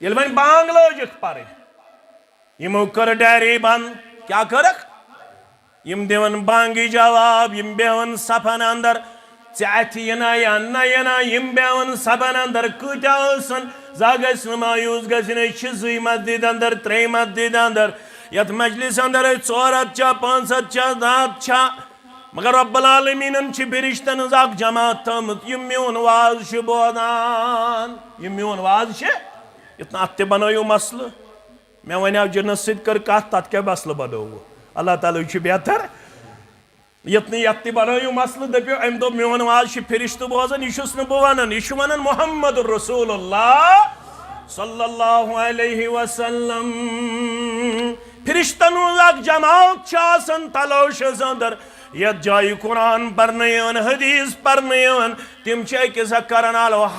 ये वन बांग लोजिक पर यमो कर डायरी बंद क्या करक यम दिवन बांगी जवाब यम बेवन सफन अंदर यना या नयना यम बेवन सफन अंदर कूटासन जागस मायूस गई मस्जिद अंदर 3 मस्जिद अंदर यथ मजलिस अंदर 4 5 10 मगर रब्बुल आलमीन फिरिश्तन जमात थमुत यम मोन वाज बोदान यम मोन वाज इतना अत बनोयू मसल मे वनो जिन्नस सर कत तथ क्या मसल बनोव अल्लाह ताला बेहतर यत बनोयू मसल दपो अम दो मोन वाज फिरिश्त बोजान यह वन यह वन मोहम्मद रसूलुल्लाह सल्लल्लाहु अलैहि वसल्लम फिरिश्तन जमात तलोश अंदर यत जाय कुरान पढ़ने हदीस पढ़ने तिम कर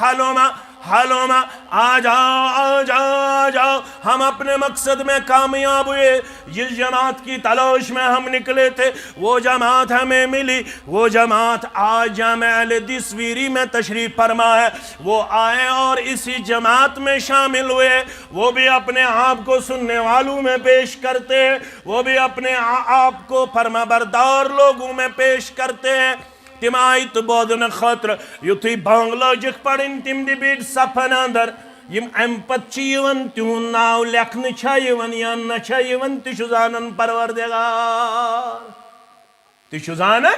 हलोमा हलोमा आ जाओ हम अपने मकसद में कामयाब हुए जिस जमात की तलाश में हम निकले थे वो जमात हमें मिली वो जमात आज जामिया अल हदीस में तशरीफ फरमा है वो आए और इसी जमात में शामिल हुए वो भी अपने आप को सुनने वालों में पेश करते हैं वो भी अपने आप को फरमाबरदार लोगों में पेश करते हैं तिम आय तो बोदन खतर युथी बांग लोजिक पढ़न तिम दिबीट सफन अंदर यम अम पत तिहुन नाव लेखन या न तुजानन परवरदिगार तुजानन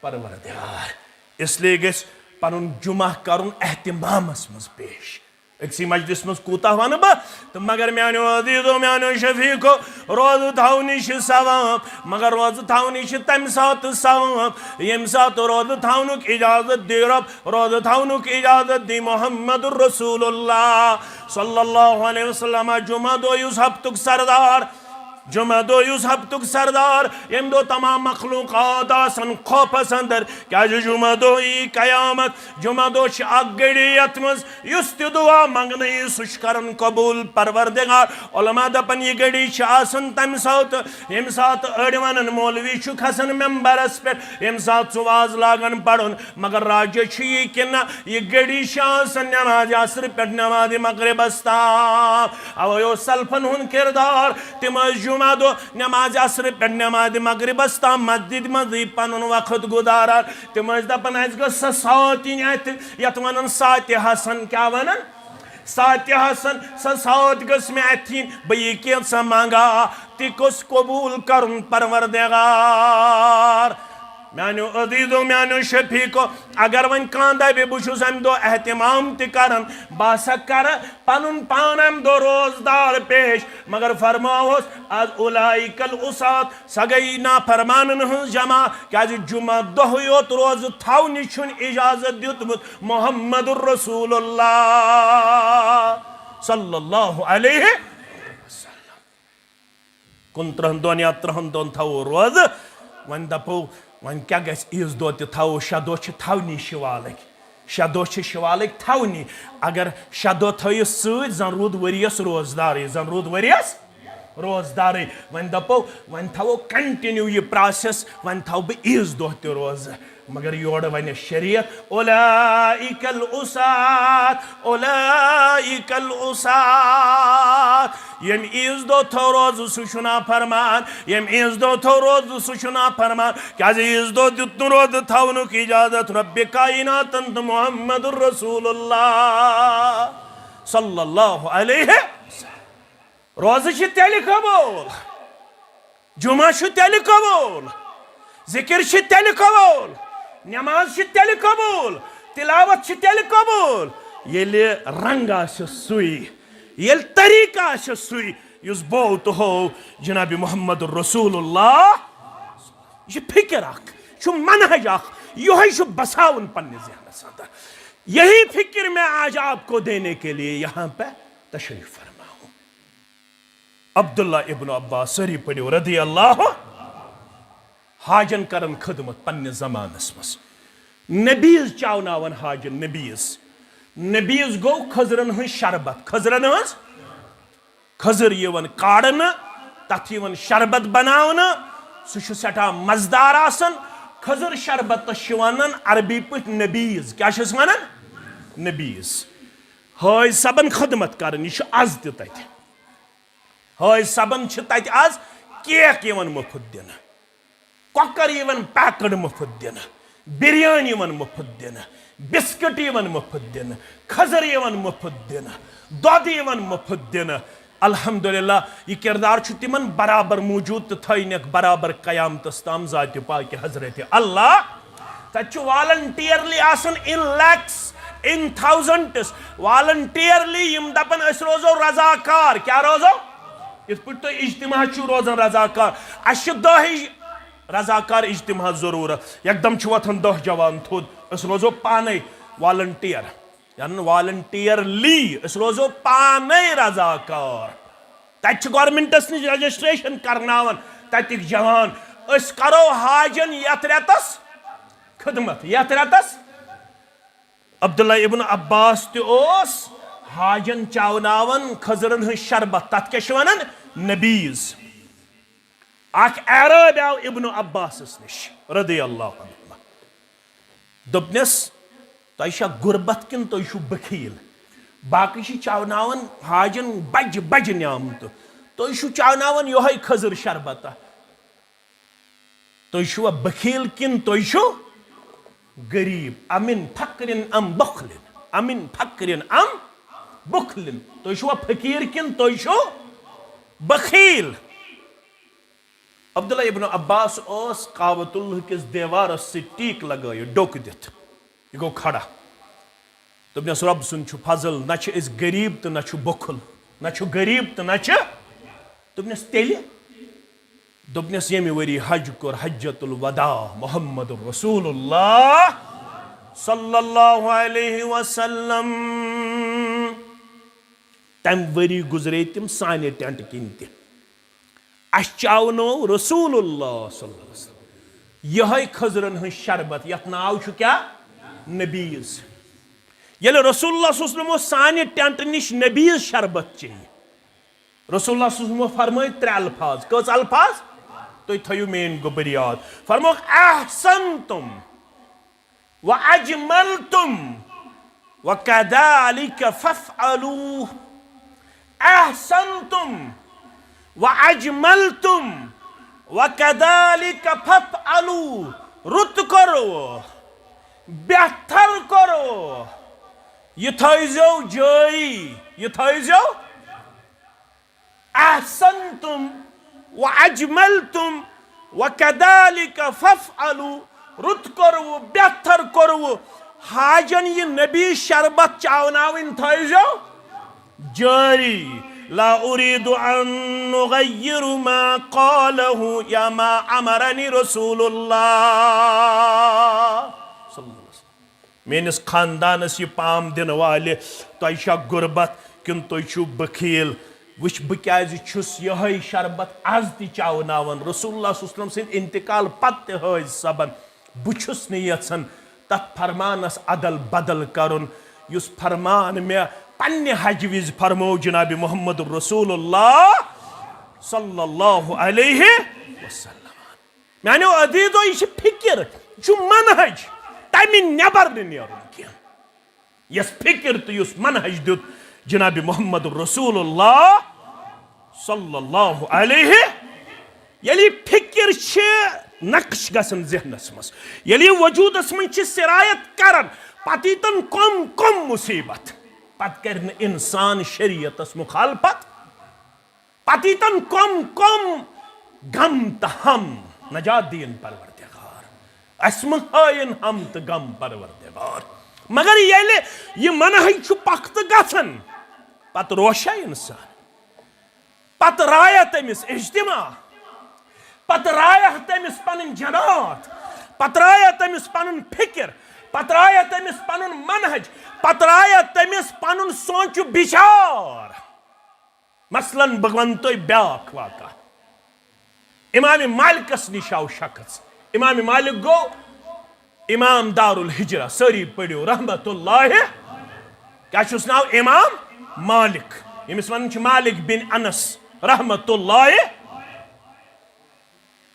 परवरदिगार इसलिए गस पनुन जुमा करुन एहतिमामस मज पेश अक्सी मजलिस मज कूता वन बह तो मगर मानो अजीजो मानो शफीको रोज थो निश सवाब मगर रोज थो निश तम सात सवाब यम सात रोज थोनुक इजाजत दे रब रोज थोनुक इजाजत दी मोहम्मद रसूलुल्लाह सल्लल्लाहु अलैहि वसल्लम जुमा दो युस हफ्तुक सरदार जुमा दो युस हफ्तुक सरदार यम दो तमाम मखलूकात आसन खौफस अंदर क्या जुमा दो ई कयामत जुमा दो अक गड़ी यत मज युस ति दुआ मंगने सुश करन कबूल परवरदिगार उलमा दपन यह गड़ी आसन तम सात यम सात अड़ वनन मौलवी छु खसन मेंबरस पे यम सात सुवाज लागन पढ़न मगर राज्य छु यह कि यह गड़ी आसन नमाज असर पे नमाज मगरिबस ताम अवो सल्फन हुन किरदार तिम जुमा दो नमाज असर पे नमाज मगरिबस ताम मस्जिद मज पन वक्त गुजारान तिम दपन सातिन यत वन सात हसन क्या वन सात हसन सात गस मे अथिन बह कैसा मांगा तिकुस कबूल कर परवरदिगार मानो अजीजो मानो शफीको अगर वन कांदा बे बुशुस अम दो एहतिमाम तिकरन बासा कर पनुन पान अम दो रोजदार पेश मगर फरमाओस आज उलाइकल उसात सगई ना फरमानन हंस जमा क्या जुमा दो योत रोज थावनि छुन इजाजत दितमुत मुहम्मदुर रसूलुल्लाह सल्लल्लाहु अलैहि वसल्लम कुन त्रहन दोन या त्रहन दोन थाव रोज वन दपो वन क्या गस इस दो थो शदो थवनी शिवालक शदो शिवालक थवनी अगर शदो थो सन रूद वरियस रोजदार जन रूद वरियस रोजदार वन दपो वन थो कंटिन्यू यह प्रोसेस वन थो बह ईज दो रोज मगर योड़ वन शरीयत उलाइकल उसात यम ईज दो थो रोज सुना फरमान यम ईज दो थो रोज सुना फरमान क्या ईज दो दित रोज थवनुक इजाजत रब्बे कायनात मुहम्मदुर रसूलुल्लाह सल्लल्लाहु अलैहि रोज तेल कबूल जुमा तेल कबूल जिक्र तेल कबूल नमाज तेल कबूल तिलावत तेल कबूल येले रंग सुई येल तरीका सुई युस बो तो हो जनाब मोहम्मद रसूलुल्लाह यह फिक्र अख मनहज अख यही बसावन पन्ने ज़हनस अंदर यही फिक्र मैं आज आपको देने के लिए यहाँ पे तशरीफ फरमा हूँ। अब्दुल्ला इब्न अब्बास सरी पढ़ो रदी अल्लाह हाजन करन खदमत पन्ने जमानस मस नबीज चावनावन हाजन नबीज गो खजरन हज शरबत खजरन हज खजर यवन काड़न तथ यवन शरबत बनावन सह सठा मजदार आसन खजर शरबत वनान अरबी पे नबीज क्या वनान नबीज हज सबन खदमत कर यह आज तथ हज सबन तथ आज केक यवन मुफ्त दिन कॉकर यवन पैकड मुफ्त दिन बिरयानी यवन मुफ्त दिन बिस्किट यवन मुफ्त दिन खजर यवन मुफ्त दिन दूध यवन मुफ्त दिन अल्हम्दुलिल्लाह यह किरदार तिमन बराबर मौजूद तो थक बराबर कयामतस ताम जात पाक हजरत अल्लाह तत वॉलंटियरली आसन इन लैक्स इन थाउजेंड्स वॉलंटियरली यम दपन अस रोजो रजाकार क्या रोजो इत पे तो इज्तिमा रोजान रजाकार अश दह रजाकार इज्तिमा जरूरत एकदम वथन दह जवान थोद अस रोजो पाने वॉलंटियर यानी वॉलंटियरली अस रोजो पाने रजाकार तत गवर्नमेंटस निश रजिस्ट्रेशन करनावन ततिक जवान अस करो हाजन यथ रेतस खदमत यथ रेतस अब्दुल्ला इब्न अब्बास तोस हाजन चावनावन खजरन हज शरबत तथ क्या वनान नबीज अख अरब आव इब्न अब्बास निश रदी अल्लाह दोपनस तुह गुरबत किन तुह बखील बाकी चावनावन हाजन बज बज न्यामत तुह चावनावन योह खजर शरबत तुह बखील किन तुह गरीब अमिन फक्रिन अम बुखलिन अमिन फक्रिन अम बुखलिन तुह फकीर किन तुह बखील अब्दुल्ला इब्न अब्बास ओस काबतुल्लाह किस देवारस से टीक लगायो डोक दित यह गो खड़ा दोपनस रब सुन फजल न गरीब तो न बुखल न गरीब तो न दोपनस तेल दोपनस यमि वरी हज कोर हज्जतुल वदा मुहम्मद रसूलुल्लाह सल्लल्लाहु अलैहि वसल्लम तम वरी गुजरे तिम साने टेंट किन अश्चावनो रसूलुल्लाह सल्लल्लाहु अलैहि वसल्लम यह खजरन हन शरबत यथ नाव छु क्या नबीज ये रसूलुल्लाह सल्लल्लाहु अलैहि वसल्लम साने टेंट निश नबीज शरबत चाहिए रसूलुल्लाह सल्लल्लाहु अलैहि वसल्लम फरमाए त्रे अल्फाज कस अल्फाज तो थयु मेन गोबर याद फरमो अहसनतुम व अजमलतुम व कदालिक फफअलू अहसनतुम व अजमलतुम व कदालिक फफअलू रुत करो बेहतर करो ये थयजो जारी ये थयजो अहसनतुम व अजमलतुम व कदालिक फफअलू रुत करो बेहतर करो हाजन ये नबी शरबत चावनाविन थयजो जारी ला उरीदु अन नुगय्यिरु मा क़ालहु या मा अमरनी रसूलुल्लाह सल्लल्लाहु अलैहि वसल्लम मेनिस खानदानस ये पाम दिन वाले तोशा गुरबत किन तो बखील वुच बह क्या यह शरबत आज तवनावन रसूलुल्लाह सल्लल्लाहु अलैहि वसल्लम सिंद इंतकाल पत्ते हज सबन बुछुस न यछन तथ फरमानस अदल बदल करुन युस फरमान मे पन्ने हज विज फरमो जनाब मोहम्मद रसूलुल्लाह सल्लल्लाहु अलैहि वसल्लम मानो अदीदो यह फिक्र मनहज तमि नबर नेरुन कह यस फिक्र तो युस मनहज दुत जनाब मोहम्मद रसूलुल्लाह सल्लल्लाहु अलैहि यली फिक्र नक्श गसन जहनस मस यली वजूदस मन सिरायत करन पतितन कम कम मुसीबत पत कर इंसान शरीयतस मुखालफत पतितन कम कम गम त हम नजात दीन परवरदिगार अस्म हायन हम त गम परवरदिगार मगर ये मनहज पख्त गसन पत रोशा इंसान पत राया तमिस इज्तिमा पत राया तमिस पन जनात पत राया तमिस पन फिक्र पत राया तमिस पन मनहज पत राया तमिस पन सोच विचार मसलन भगवन तो ब्याक वाका इमाम मालिकस निशाव शख्स इमाम मालिक गो इमाम दारुल हिजरा सारी पढ़ो रहमतुल्लाह क्या नाव इमाम मालिक यमिस वन मालिक बिन अनस रहमतुल्लाह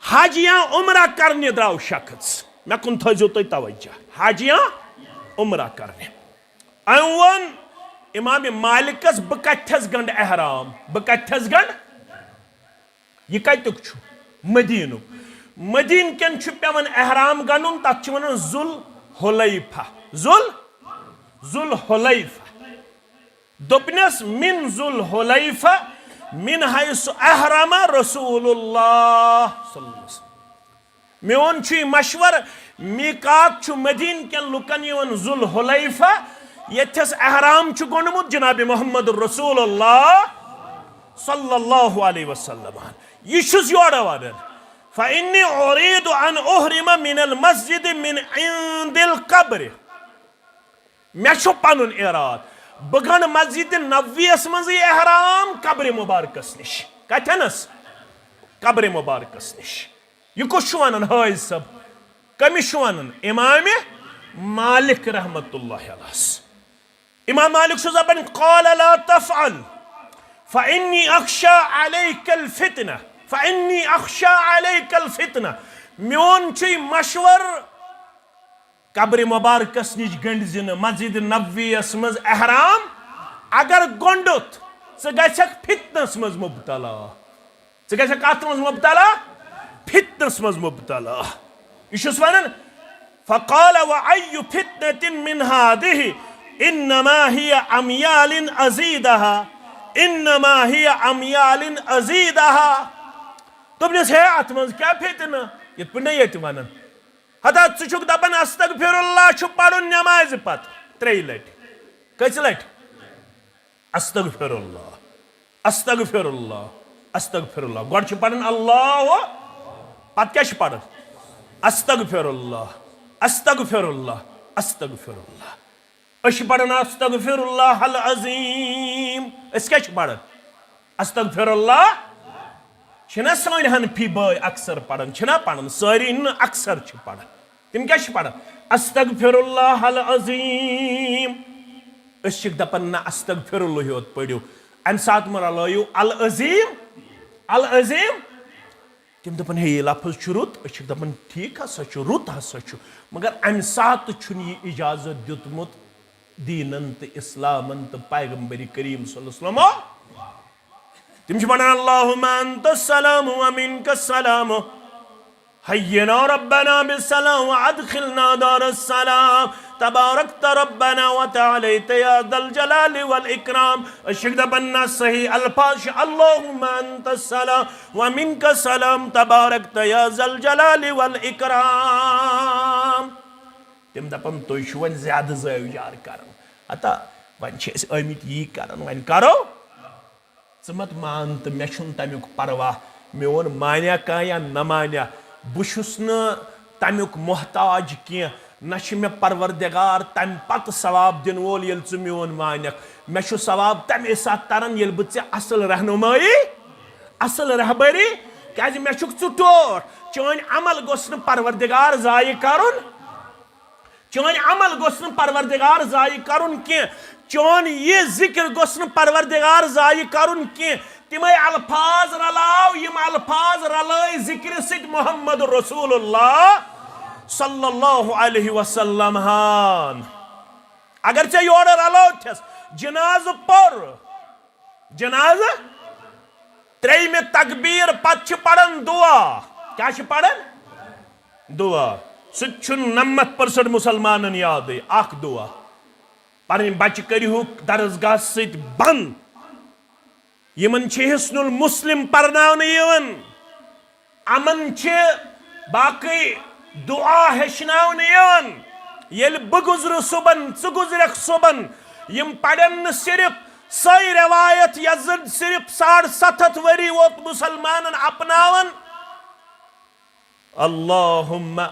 हाजिया उमरा करने द्राव शख्स मे कुन थो तुम तवज्जो हाजिया उमरा करने वन इमाम मालिकस बह कथस गंड एहराम बह कथस गंड यह कतुक मदीनु मदीन केन पेवन एहराम गंडुन तथ वन जुल हुलैफा जुल हुलैफा दोपनस मिन जुल हुलैफा मिन हैसु अहरमा रसूलुल्लाह सल्लल्लाहु अलैहि वसल्लम मेन छु मशवर मीकात छु मदीन केन लुकन यवन जुल हुलैफा यथस अहराम छु गोनमुत जनाब मोहम्मद रसूलुल्लाह सल्लल्लाहु अलैहि वसल्लम यह छुस योर वन फइन्नी उरीदु अन उहरिम मिनल मस्जिद मिन इंदिल कब्र मे छु पनुन इराद बह गंड मस्जिद नबवियस मज एहराम कब्र मुबारकस निश कथनस कब्र मुबारकस निश यह कुछ वन हाज सब कमिश वन इमाम मालिक रहमतुल्लाह अलैह इमाम मालिक सुबन क़ाल ला तफ़अल फ़इन्नी अख़शा अलैकल फितना फ़इन्नी अख़शा अलैकल फितना मेन छु मशवर कब्र मुबारकस निश गंड मस्जिद नबवियस मज एहराम अगर गोंडुत गछक फितनस मज मुबतला कत मज मुबतला फितनस मज मुबतला यह वन फ़क़ाल व अय्यु फितनतिन मिन हादिहि इन्नमा हिय अमयालिन अज़ीदहा इन्नमा हिय अमयालिन अज़ीदहा दोपनस है अत मज क्या फितना ये पे ये वन हता चुक दपान अस्तगफिरुल्लाह छु पढ़ुन नमाज पत 3 लट कस लट अस्तगफिरुल्लाह अस्तगफिरुल्लाह अस्तगफिरुल्लाह गोड छु पढ़ुन अल्लाह पत क्या छु पढ़ुन अस्तगफिरुल्लाह अस्तगफिरुल्लाह अस्तगफिरुल्लाह अश पढ़ुन अस्तगफिरुल्लाह अल अज़ीम अस क्या छु पढ़ुन अस्तगफिरुल्लाह छना सान हनफी बाय अक्सर पढ़न छना पढ़न सारी न अक्सर छ पढ़न तिम क्या पढ़न अस्तगफिरुल्लाह अल अज़ीम अश दपन ना अस्तगफिरुल्लाह योत पढ़ियो अम सात मर लायो अल अज़ीम तिम दपन हे लफ्ज छ रुत अश दपन ठीक हसा छ रुत हसा छ मगर अम सात छुन ये इजाजत दितमुत दीनन त इस्लामन त पैगंबरी करीम सल्लल्लाहु अलैहि वसल्लम तिम छ पढ़न अल्लाहुम्मा अंतस सलाम व मिनकस सलाम हय्यना रब्बना बिस्सलाम व अदखिलना दारस सलाम तबारकत रब्बना व तआलैत या दल जलाल वल इकराम अशद बन्ना सही अल्फाज अल्लाहुम्मा अंतस सलाम व मिनकस सलाम तबारकत या दल जलाल वल इकराम तिम दपन तो वन ज्यादा जार कर अता वन अमित यी कर वन करो मत मान तो मे तमुक परवाह मोन मानिया कह या न मानिया बहुस न तमुक मोहताज कह न मे परवरदिगार तम पत सवाब दिन वोल ये मोन मानिक मे सवाब तमे सात तरन ये बह असल रहनुमाई असल रहबरी क्या मे टोर चन अमल गोस न परवरदिगार जाय करुन चन अमल गोस न परवरदिगार जाय करुन कह चोन ये जिक्र गोस न परवरदिगार जाय करुन कह तिम अल्फाज रलाव यम अल्फाज रलय जिक्र सित मोहम्मद रसूलुल्लाह सल्लल्लाहु अलैहि वसल्लम हान अगर चे योर रलो थस जनाज पर जनाज त्रेय में तकबीर पछ पढ़न दुआ क्या पढ़न दुआ सु 90% मुसलमानन याद अख दुआ पन बच करू दरसगाह सत बंद यमन हिस्नुल मुस्लिम पर्नावन अमन बाकी दुआ हेचनावन ये बह गुजर सुबन च गुजरक सुबन यम पड़न सिर्फ सही रवायत यजद सिर्फ 750 वरी वोत मुसलमान अपनावन अल्लाहुम्मा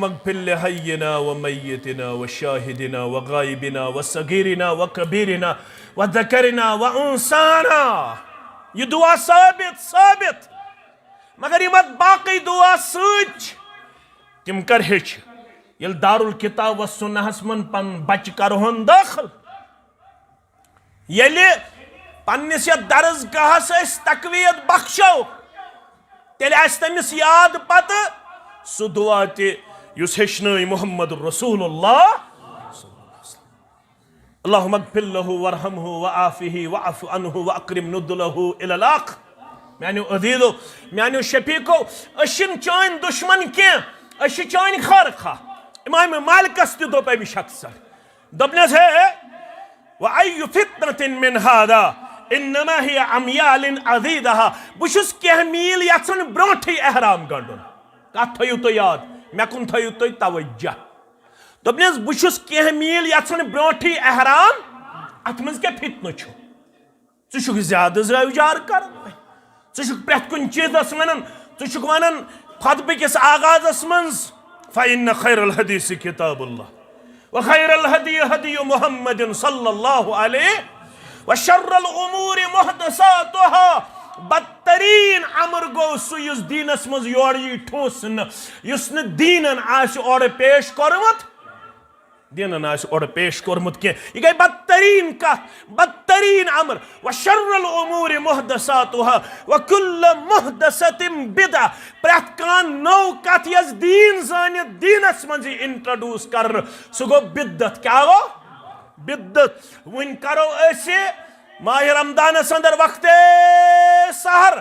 अग्फिर लिहय्यिना व मय्यितिना व शाहिदिना व गायबिना व सगीरिना व कबीरिना व ज़करिना व उन्साना। ये दुआ साबित मगर ये मत बाकी दुआ सच तिम कर हेच ये दारुल किताब व सुन्नहस मन पन बच करहन दाखिल ये पन्निस दरसगाहस तकवीयत बख्शो तेल तमिस याद पत सु दुआ तुस हेचन मोहम्मद रसूलुल्लाह अल्लाहुम्मा अग्फिर लहु वरहमहु वआफिहि वअफ़ु अन्हु वअक्रिम नुज़ुलहु इलल आख़िर। म्यानो अज़ीज़ो म्यानो शफीको अशिन चान दुश्मन के अशि चान खर खा इमाम मालिकस ते दोप अमि शख्स दोपनस है व अय्यु फितनतिन मिन हादा इन्नमा हिय अमयालिन अज़ीदहा बुशुस कह मील यसन ब्रोंठी एहराम गंडुन कत थयु तो याद मे कुन थयु तो तवज्जह दोपनस बुशुस कह मील यसन ब्रोंठी एहराम अत मज क्या फितन छु छु ज्यादा जार कर छु प्रेथ कुन चीजस वन छु वन खुतबे किस आगाजस मज फ़इन्न खैरुल हदीस किताबुल्लाह व खैरुल हदी हदी मुहम्मदिन सल्लल्लाहु अलैहि व शर्रुल उमूरि मुहदसातुहा बदतरीन अमर गो सुस दीनस मज योर यी ठोस युस न दीनन आस और पेश करमत दीनन आस और पेश करमत के ये गई बदतरीन कथ बदतरीन अमर व शर्रुल उमूरि मुहदसातुहा व कुल्लु मुहदसतिन बिदअ प्रत कान नौ कथ यस दीन जान दीनस मज इंट्रोड्यूस कर सु गो बिदअत क्या गो बिदअत वन करो ऐसे माह रमदान अंदर वक्त सहर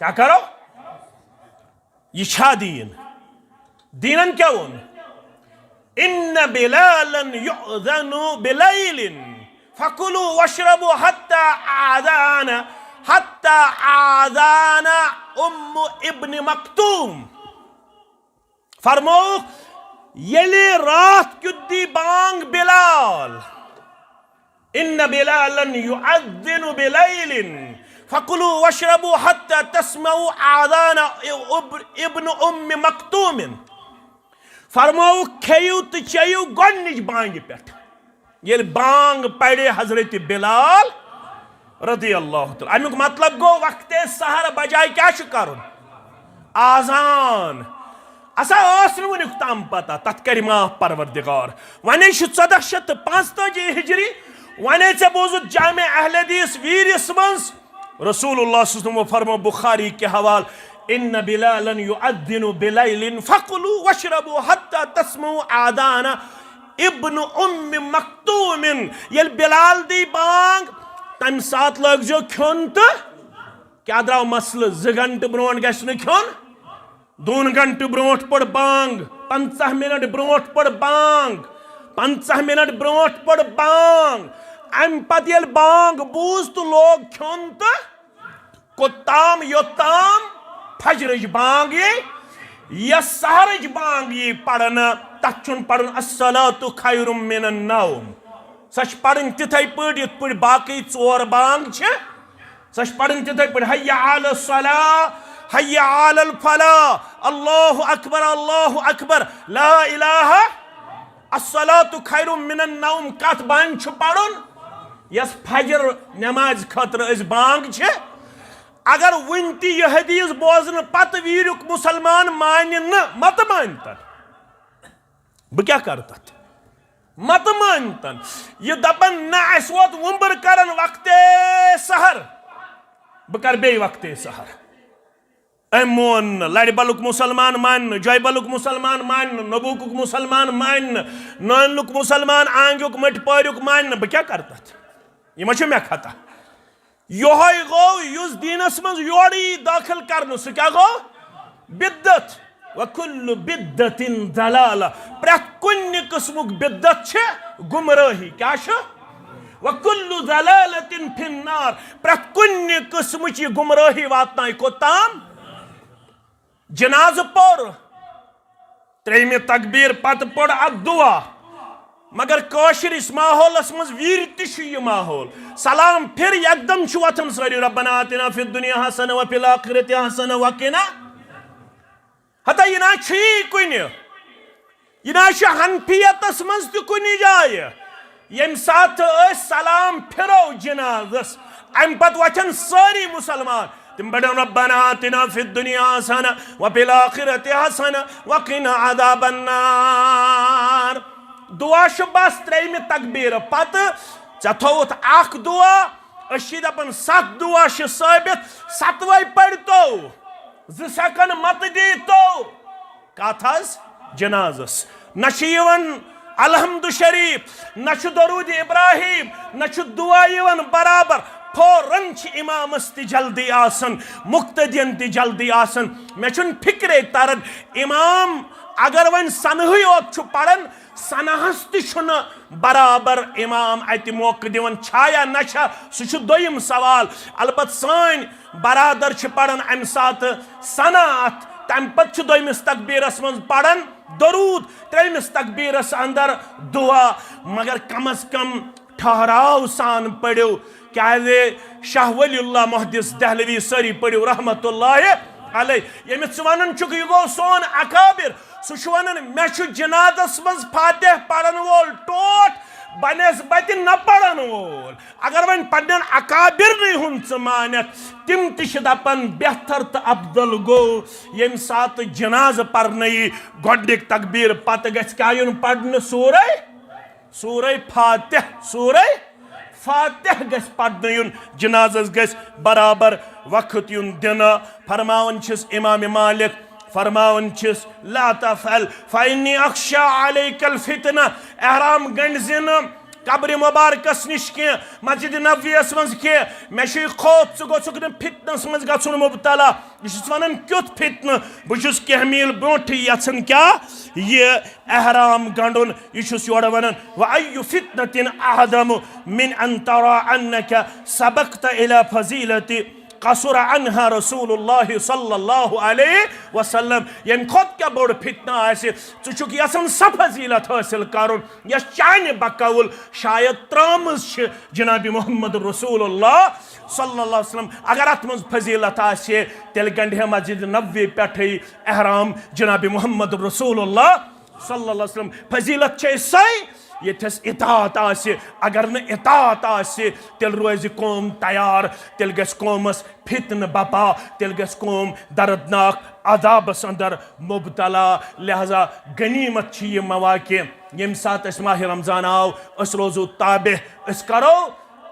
क्या करो ये छा दीन दीनन क्या वन इन्न बिलालन युअज़नु बिलैलिन फकुलू वशरबू हत्ता आज़ाना उम्मु इब्न मक्तूम फरमो येले रात कुद्दी बांग बिलाल इन्न बिलालन युअज़्ज़िनु बिलैलिन फकुलू वशरबू हत्ता तस्मऊ आज़ाना इब्न उम्म मक्तूम फरमो खेयू तो चेयू गोडनिच बांग पे ये बांग पड़े हजरत बिलाल रदी अल्लाह तआला। अमुक मतलब गो वक्त सहर बजाय क्या करुन आजान असा वुनिक ताम पता तथ कर माफ परवरदिगार। वन 1455 हिजरी वन ऐसे बोजुत जामे अहले हदीस वीरिस मंस रसूलुल्लाह सल्लल्लाहु अलैहि वसल्लम फरमा बुखारी के हवाल इन बिलालन युअद्दिनु बिलैलिन फकुलू वशरबू हत्ता तस्मऊ आदाना इब्न उम्म मक्तूम। येल बिलाल दी बांग तम सात लग जो खोन तो क्या द्राव मसल 2 घंटे ब्रोट गन खोन 2 घंटे ब्रोट पड़ बांग 50 मिनट ब्रोट पड़ बांग 50 मिनट ब्रोट पड़ बांग अम पत येल बांग बूज तो लोग खोन तो कोताम योताम फजरज बांग ये सहरज बांग ये पढ़न तथुन पढ़न अस्सलातु खैरुम मिनन नौम सच पढ़न तिथै पढ़ यथ पढ़ बाकी 4 बांग छ सच पढ़न तिथै पढ़ हय्या अल सलाह हय्या अल फलाह अल्लाहु अकबर ला इलाहा अस्सलातु खैरुम मिनन नौम कत बांग छ पढ़न यस फजर नमाज खतर अस बांग छ। अगर वन यह हदीस बोजन पत वीरुक मुसलमान मान मत मानतन बह क्या कर तथ मत मानतन यह दपन ना वोत वुम्बर करन वक्त सहर बह कर बे वक्त सहर अम मोन लड़ बलुक मुसलमान मान जय बलुक मुसलमान मान नबूक मुसलमान मान नानुक मुसलमान आंगुक मट पारुक मान बह क्या कर तथ यह मे खता योहै गो युस दीनस मज योड़ी दाखिल करन सह क्या गो बिद्दत वकुल्लु बिद्दतिन दलाला प्रत कुन्न किस्मुक बिद्दत छ गुमराही क्या छ वकुल्लु दलालतिन फिन्नार प्रत कुन्न किस्मुच गुमराही वातनाय कोताम। जनाज पौर 3 तकबीर पत पड़ अब दुआ मगर कौशर इस माहौलस मज वीर तह माहौल सलाम फिर एकदम वथन सारी रब्बना आतिना फिद दुनिया हसन व फिल आखिरति हसन वकिना हता यह कुन यह हनफियतस मज तुन जाय यम साथ सलाम फिरो जनाजस अम पत वचन सारी मुसलमान तिम बड़न रब्बना आतिना फिद दुनिया हसन व फिल आखिरति हसन वकिना अज़ाबन्नार। दुआ बस 3 तकबीर पत थोत अख दुआ दपन 7 दुआ साबित 7वै पढ़ तो 2 सेकंड मत दी तो कथ जनाजस न अलहम्दु शरीफ न दरूद इब्राहिम न दुआ बराबर फौरन इमामस ति जल्दी आसन मुक्तदियन ति जल्दी आसन मे फिक्रे तरन इमाम अगर वन सनह योत पढ़न सनहस तुन बराबर इमाम अत मौक दिवन छाया नशा सह दोयम सवाल अलबत् सान बरादर पढ़न अम सात सनात तम पत दोयमिस तकबीरस मज पढ़न दरूद 3मिस तकबीरस अंदर दुआ मगर कम अज कम ठहराव सान पढ़ो क्या शाह वलीउल्लाह मुहद्दिस दहलवी सारी पढ़ो रहमतुल्लाह अलैह यमिस वन यह गो सोन अकाबिर सह वन मे जनादस मज फातिह पढ़न वोल टोट बनस्बत न पढ़न वोल अगर वन पन्न अकाबिर हुंद मानत तिम दपन बेहतर तो अफदल गो यम सात जनाज पढ़न गोडनिक तकबीर पत गन पढ़न सूरह फातिह गस पढ़न जनाजस गस बराबर वक्त युन दिन। फरमावन इमाम मालिक फरमावन ला तफअल फइन्नी अख्शा अलैकल फितना एहराम गंडजिन कब्र मुबारकस निश के मस्जिद नबवियस मज के मे खौफ च गोसुक न फितनस मज गछुन मुबतला यह वन क्युत फितन बहुस कह मील ब्रोठ यन क्या ये एहराम गंडुन यह योर वन व अय्यु फितनतिन अहदम मिन अन तरा अन्नक सबक्त इला फजीलति कसुर अनहा रसूलुल्लाह सल्लल्लाहु अलैहि वसल्लम यम खुद क्या बोड़ फितना आसे चुक यसन स फजीलत हासिल करुन यस चाने बकौल शायद त्रामस जनाब मोहम्मद रसूलुल्लाह सल्लल्लाहु अलैहि वसल्लम अगर अत मज फजीलत आसे तेल गंढे मस्जिद नबवी पे एहराम जनाब मोहम्मद रसूलुल्लाह सल्लल्लाहु अलैहि वसल्लम फजीलत सै येथस इताअत आसि अगर न इताअत आसि तेल रोज़ कौम तैयार तेल गस कौमस फितन बपा तेल गस कौम दर्दनाक अजाबस अंदर मुबतला लिहाजा गनीमत छ ये मवाक़े यम सात अस माह रमज़ान आव अस रोज़ो ताबे अस करो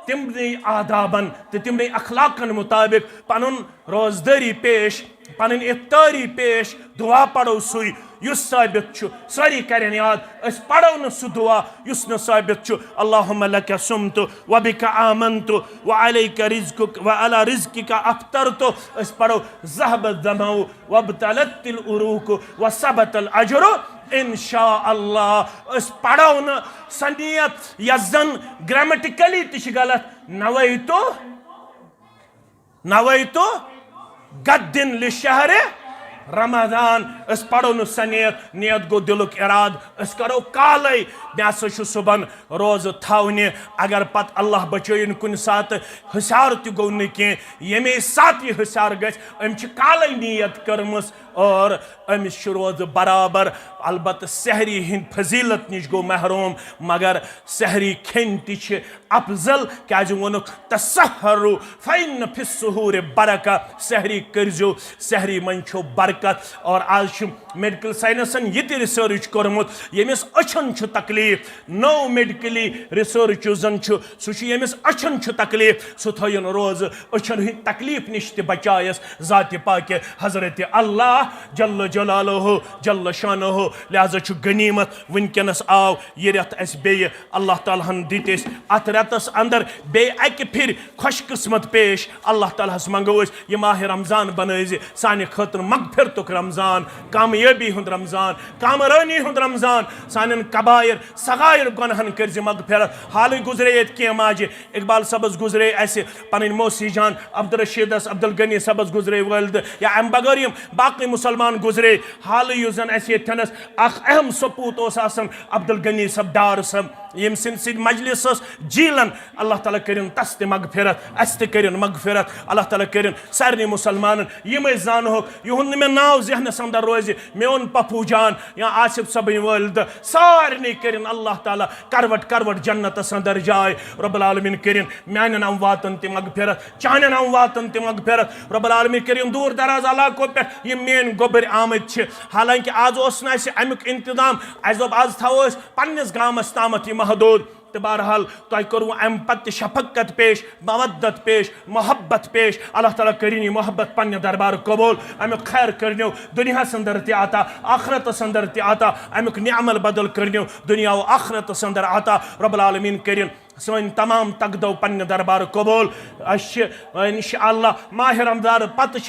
तिमने आदाबन तो तिमने अखलाकन मुताबिक पनुन रोजदारी पेश पन इफ्तारी पेश दुआ पढ़ो सुई युस साबित छु सारी करें याद अस पढ़ो न सु दुआ युस न साबित छु अल्लाहुम्मा लका सुमतु व बिका आमन्तु व अलैका रिज़्कुक व अला रिज़्किका अफ्तरतु अस पढ़ो ज़हब दमउ व बतलतिल उरूक व सबतल अजरु इंशाअल्लाह अस पढ़ो न सनियत यजन ग्रामेटिकली तिश गलत नवैतो गद्दिन लिशहरे रमज़ान अस पढ़ो न सनियत नियत गो दिलुक इराद अस करो काले मे सुबन रोज थवने अगर पत अल्लाह बचयन कुन सात हिसार त गो न येमे सात यह हिसार गस अम काले नियत करमस और अमिस रोज बराबर अलबत् सहरी हिंद फजीलत निश गो महरूम मगर सहरी खेन ति अफजल क्या वोनुक तसहरु फैन फिस्सुहूर बरका सहरी करजो सहरी मन छो बरकत और आज मेडिकल साइंसन ये रिसर्च कोर्मुत यमिस अछन छु तकलीफ नो मेडिकली रिसर्च जन छु सु यमिस अछन छु तकलीफ सु थयन रोज अछन हिंद तकलीफ निश त बचायस जात पाक हजरत अल्लाह जल्ल जलालुहु जल्ल शानुहु लिहाजा छु गनीमत वनकनस आव ये रत अस बे अल्लाह ताला हन दितिस अत रतस अंदर बे अक फिर खुशकिस्मत पेश अल्लाह ताला हस मंगो ये माह रमज़ान बनज सानि खतर मगफिरतुक रमज़ान कामयाबी हुंद रमज़ान कामरानी हुंद रमज़ान सानन कबायर सगायर गुनहन करज मगफिरत हाल गुजरे के माजे इकबाल सबस गुजरे ऐसे पन मौसी जान अब्दुल रशीदस अब्दुल गनी सबस गुजरे वल्द या अम बगरियम बाकी मुसलमान गुजरे हाल युजन ऐसे थनस अख अहम सपूत ओस आसन अब्दुल गनी सब डार सब यम सिन मजलिस जीलन अल्लाह ताला करिन तस ते मगफिरत अस ते करिन मगफिरत अल्लाह ताला करिन सारे मुसलमान यम जान हो युहन मे नाव जहनस अंदर रोज मेन पप्पू जान या आसिफ सब वल्द सारे करिन अल्लाह ताला करवट करवट जन्नत अंदर जाय रब्बुल आलमीन करिन म्यान अमवातन ते मगफिरत चानन अमवातन ते मगफिरत रब्बुल आलमीन करिन दूर दराज इलाकों पे ये मेन गोबर आमद हालांकि आज अमुक इंतजाम अस दोप आज थो पन्नस गामस तामत महदूद तो बहरहाल तुम करू अम पत शफकत पेश मवद्दत पेश मोहब्बत पेश अल्लाह ताला करिन यह मोहब्बत पन्ने दरबार कबूल अमुक खैर करनो दुनिया अंदर ते आता आखरत अंदर ते आता अमुक निअमल बदल करनो दुनिया व आखरत अंदर आता रब्बुल आलमीन करिन सन तमाम तकदो पन्ने दरबार कबूल इंशाअल्लाह माह रमज़ान पत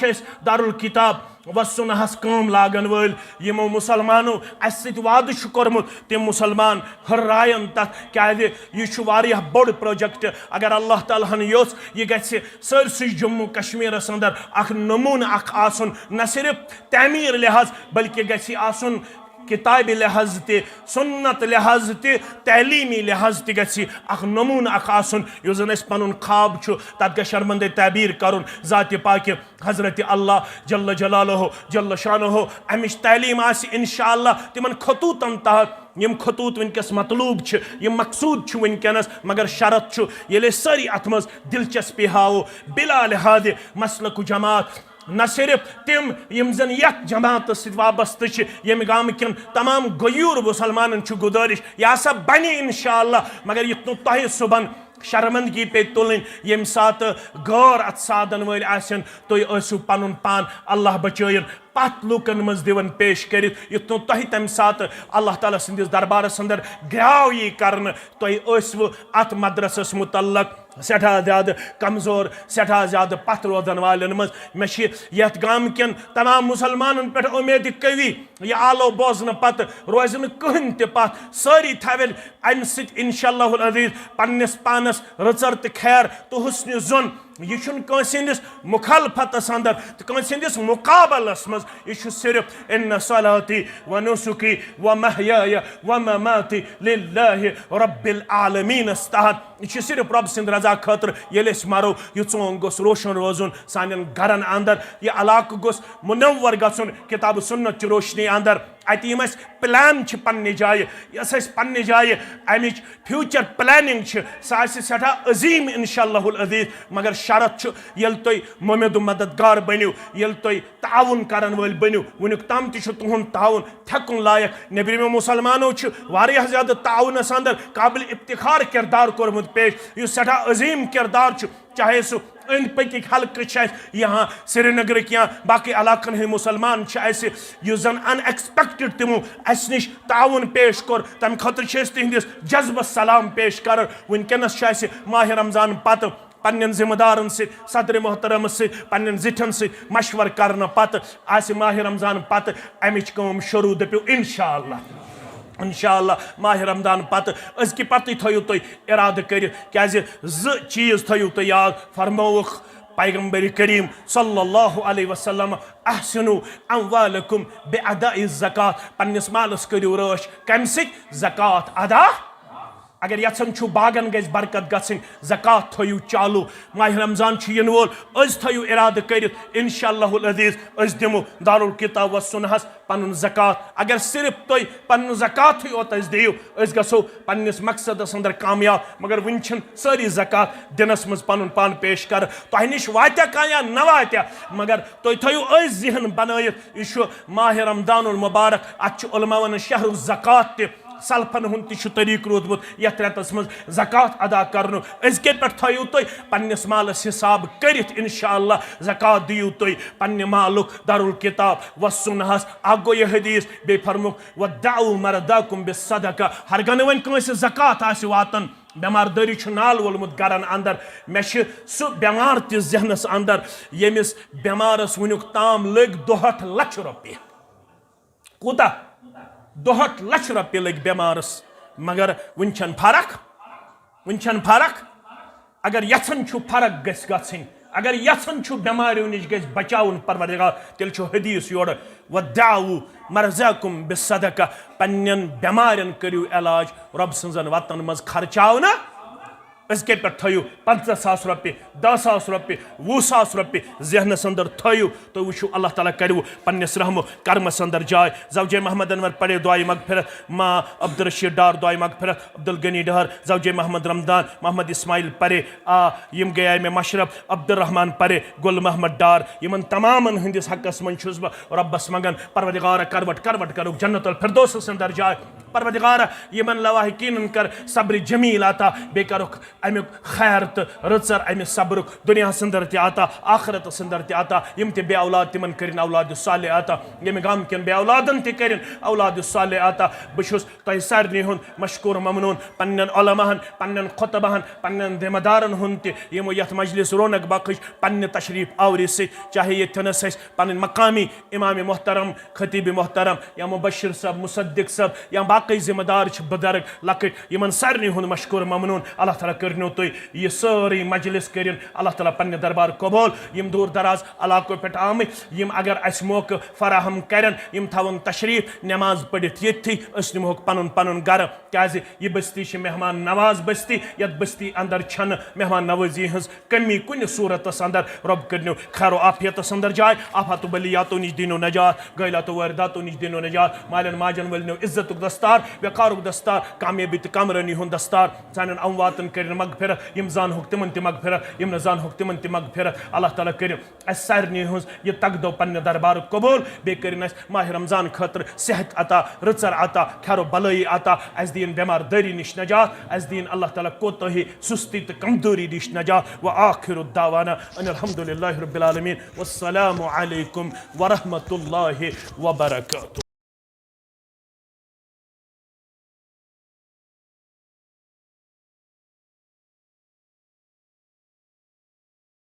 दारुल किताब व सुनहस काम लागन वल यमो मुसलमानो अस वाद कोर्मुत तम मुसलमान हर्रायन तथ क्या यह बोड़ प्रोजेक्ट अगर अल्लाह ताला योस यह गि सरसै जम्मू कश्मीर अंदर अख नमून अख आसन न सिर्फ तमीर लिहाज बल्कि गि आसन किताबी लिहाज ते सुन्नत लिहाज ते तलीमी लिहाज ते गि अख नमून अख आसन युस जन पनुन ख्वाब छु तत ग शर्मंदे ताबीर करुन जात पाक हजरत अल्लाह जल्ल जलालुहु जल्ल शानुहु अमिश तलीम आसि इंशाअल्लाह तिमन खतूतन तहत यम खतूत वनकस मतलूब यम मकसूद वनकनस मगर शरत ये सारी अत मज दिलचस्पी हावो बिला लिहाज मसलक जमात न सिर्फ तिम यम जन यथ जमात वाबस्त यम गाम कन तमाम गयूर मुसलमान गुजारिश यह हसा बने इंशाअल्लाह मगर युत तुह सुबन शर्मंदगी पे तुलन यम सात गौर अत साधन वल आसन तुसु पनुन पान अल्लाह बचयन पत लूकन मज दिवन पेश कर युत तुह तम सात अल्लाह ताला संदिस दरबारस अंदर ग्राव यी करन तुसु अत मदरसस मुतल्लक सठा ज्यादा कमजोर सठा ज्यादा पत रोजन वालन मज मे यथ गाम कन तमाम मुसलमान पे उम्मीद कवि यह आलो बोजन पत रोज कहन त पत सारी थवन अम इंशाअल्लाह अजीज पन्नस पानस रचर तो खैर तो हुस्न जुन यह मुखालफतस अंदर तो मुकाबलस मज यह सिर्फ इन सलाती व नुसुकी व महयाय व ममाती लिल्लाहि रब्बिल आलमीन तहत यह सिर्फ रब सिंद रजा खतर ये मरो यह चोंग गोस रोशन रोजुन सान घरन अंदर यह इलाक गोस मुनव्वर गन किताब सुन्नत रोशनी अंदर अत प्लान पन्ने जाए यस पन्ने जाए अमिच फ्यूचर प्लानिंग सह सठा अजीम इंशाअल्लाहुल अज़ीज़ मगर शरत ये तुम मुमिद मददगार बनो ये तुम ताउन करन वल बनो वुनिक तम तुहद ताउन थकुन लायक नेबरिमो मुसलमानों वारियाह ज़्यादा ताउनस अंदर काबिल इफ्तिखार किरदार कोरमुत पेश युस सठा अजीम किरदार चाहे सह अंद पक हल्क यहाँ श्रीनगर या बाकी इलाकन हंद मुसलमान जन अनएक्सपेक्टेड तिमो अस नश ताउन पेश कोर तम खतर तिहंदिस जज्बस सलाम पेश कर वनकस माह रमजान पत पन्न जिम्मेदारन सदर मोहतरम पन्न जिठन मशवर कर पत माह रमजान पत अमिच कम शुरू दपो इंशाअल्लाह माह रमजान पत अजकि पत थो तुम इराद कर क्या चीज़ थो तुम याद फरमोख पैगम्बर करीम सल्लल्लाहु अलैहि वसल्लम अहसनु अम्वालकुम बिअदाइ ज़कात पन्निस मालस करियो रश कम ज़कात अदा अगर यचन छु बागन गज बरकत गसिन ज़कात थयु चालू माह रमजान इन वोल अज थयु इराद कर इंशाअल्लाहुल अज़ीज़ अज दिमो दारुल किताब व सुन्नहस पन ज़कात अगर सिर्फ तुम पन ज़कात योत दियो अज गसो पन्निस मकसदस अंदर कामयाब मगर वन सारी ज़कात दिनस मज पन पान पेश कर तह नश वात्या कह या न वात्या मगर तुम थयु अज जहन बनयत यह माह रमजानुल मुबारक अत उलमा शहर ज़कात त सल्फन हुंद तरीक रोदमुत ये रेतस मज ज़कात अदा कर अजके पे थो तुम पन्निस मालस हिसाब कर इंशाअल्लाह ज़कात दियो तुम पन्ने मालुक दारुल किताब व सुन्नहस अख गो यह हदीस बे फरमुक व दाउ मरदाकुम बिस्सदका हर गन वन कंस ज़कात आसि वातन बेमारदारी नाल वोलमुत गरन अंदर मे सह बेमार त जहनस अंदर यमिस बेमारस वुनुक ताम लग 2 लाख रुपये कूता 2 लाख रुपये लग बेमारस मगर वन फरक अगर यचन फरक गसिन अगर यचन बेमारियों नश गज बचाउन परवरदिगार तेल हदीस योर वदाउ मरज़ाकुम बिस्सदका पन्नन बेमारियन करियो इलाज रब सन्जन वतन मज खर्चाव ना अजके पे थो 50,000 रुपये 10,000 रुपये 20,000 रुपये जहनस अंदर थो तो वो अल्लाह ताला करो पन्निस रहमो कर्मस अंदर जाए ज़ौजे मोहम्मद अनवर पढ़े दुआई मगफिरत माँ अब्दुल रशीद डार दुआई मगफिरत अब्दुल गनी डहर ज़ौजे मोहम्मद रमदान मोहम्मद इस्माइल परे यम गया में मशरफ अब्दुल रहमान परे गुल मोहम्मद डार यमन तमामन हंदिस हकस मन छुस बह रब्बस मंगन परवदिगार करवट करो जन्नतुल फिरदौस अंदर जाए परवदिगार यमन लवाहिकीन कर सब्र जमील आता बे करुक अमुक खैर तो रचर अमि सब्रुक दुनिया अंदर आता आखरत अंदर आता यम ते बे औलाद तिमन कर औलाद साले आता यम गाम कन बे औलादन ते कर औलाद साले आता बहुस तुम सारे हुंद मशकूर ममनून पन्न उलमाहन पन्न खुतबाहन पन्न जिम्मेदारन हुंद यमो यथ मजलिस रौनक बख्श पन्न तशरीफ आवरी से चाहे ये थनस पन्न मकामी इमाम मोहतरम खतीब मोहतरम या मुबशिर सब मुसद्दिक सब या बाकी जिम्मेदार बुजुर्ग लकट यमन सारे हुंद मशकूर ममनून अल्लाह ताला करनो तुम यह सारी मजलिस कर अल्लाह ताला पन्ने दरबार कबूल यम दूर दराज इलाकों पे आमत यम अगर अस मौका फराहम करन यम थवन तशरीफ नमाज पढ़ित ये निमोक पन पन गर क्या यह बस्ती मेहमान नवाज बस्ती यथ बस्ती अंदर छन मेहमान नवाजी हज कमी कुन सूरतस अंदर रब करनो खैर आफियतस अंदर जाए आफात बलियातो निश दिनो नजात गैलातो वारदातो निश दिनो नजात मालन माजन वलनो इज्जत दस्तार वकार दस्तार कामयाबी तो कमरनी हुंद दस्तार सान अमवातन कर मगफिरत यम जान होक तिमन ति मगफिरत यम न जान होक तिमन ति मगफिरत अल्लाह ताला कर सारे हज यह तकदो पन्ने दरबार कबूल बे कर माह रमजान खतर सेहत अता रचर अता खैरो भलाई अता अस दीन बेमारदारी निश नजात अस दीन अल्लाह ताला कोताही सुस्ती तो कमजोरी निश नजात व आखिरु दावाना अनिल हम्दुलिल्लाहि रब्बिल आलमीन वस्सलामु अलैकुम व रहमतुल्लाहि व बरकातुहू।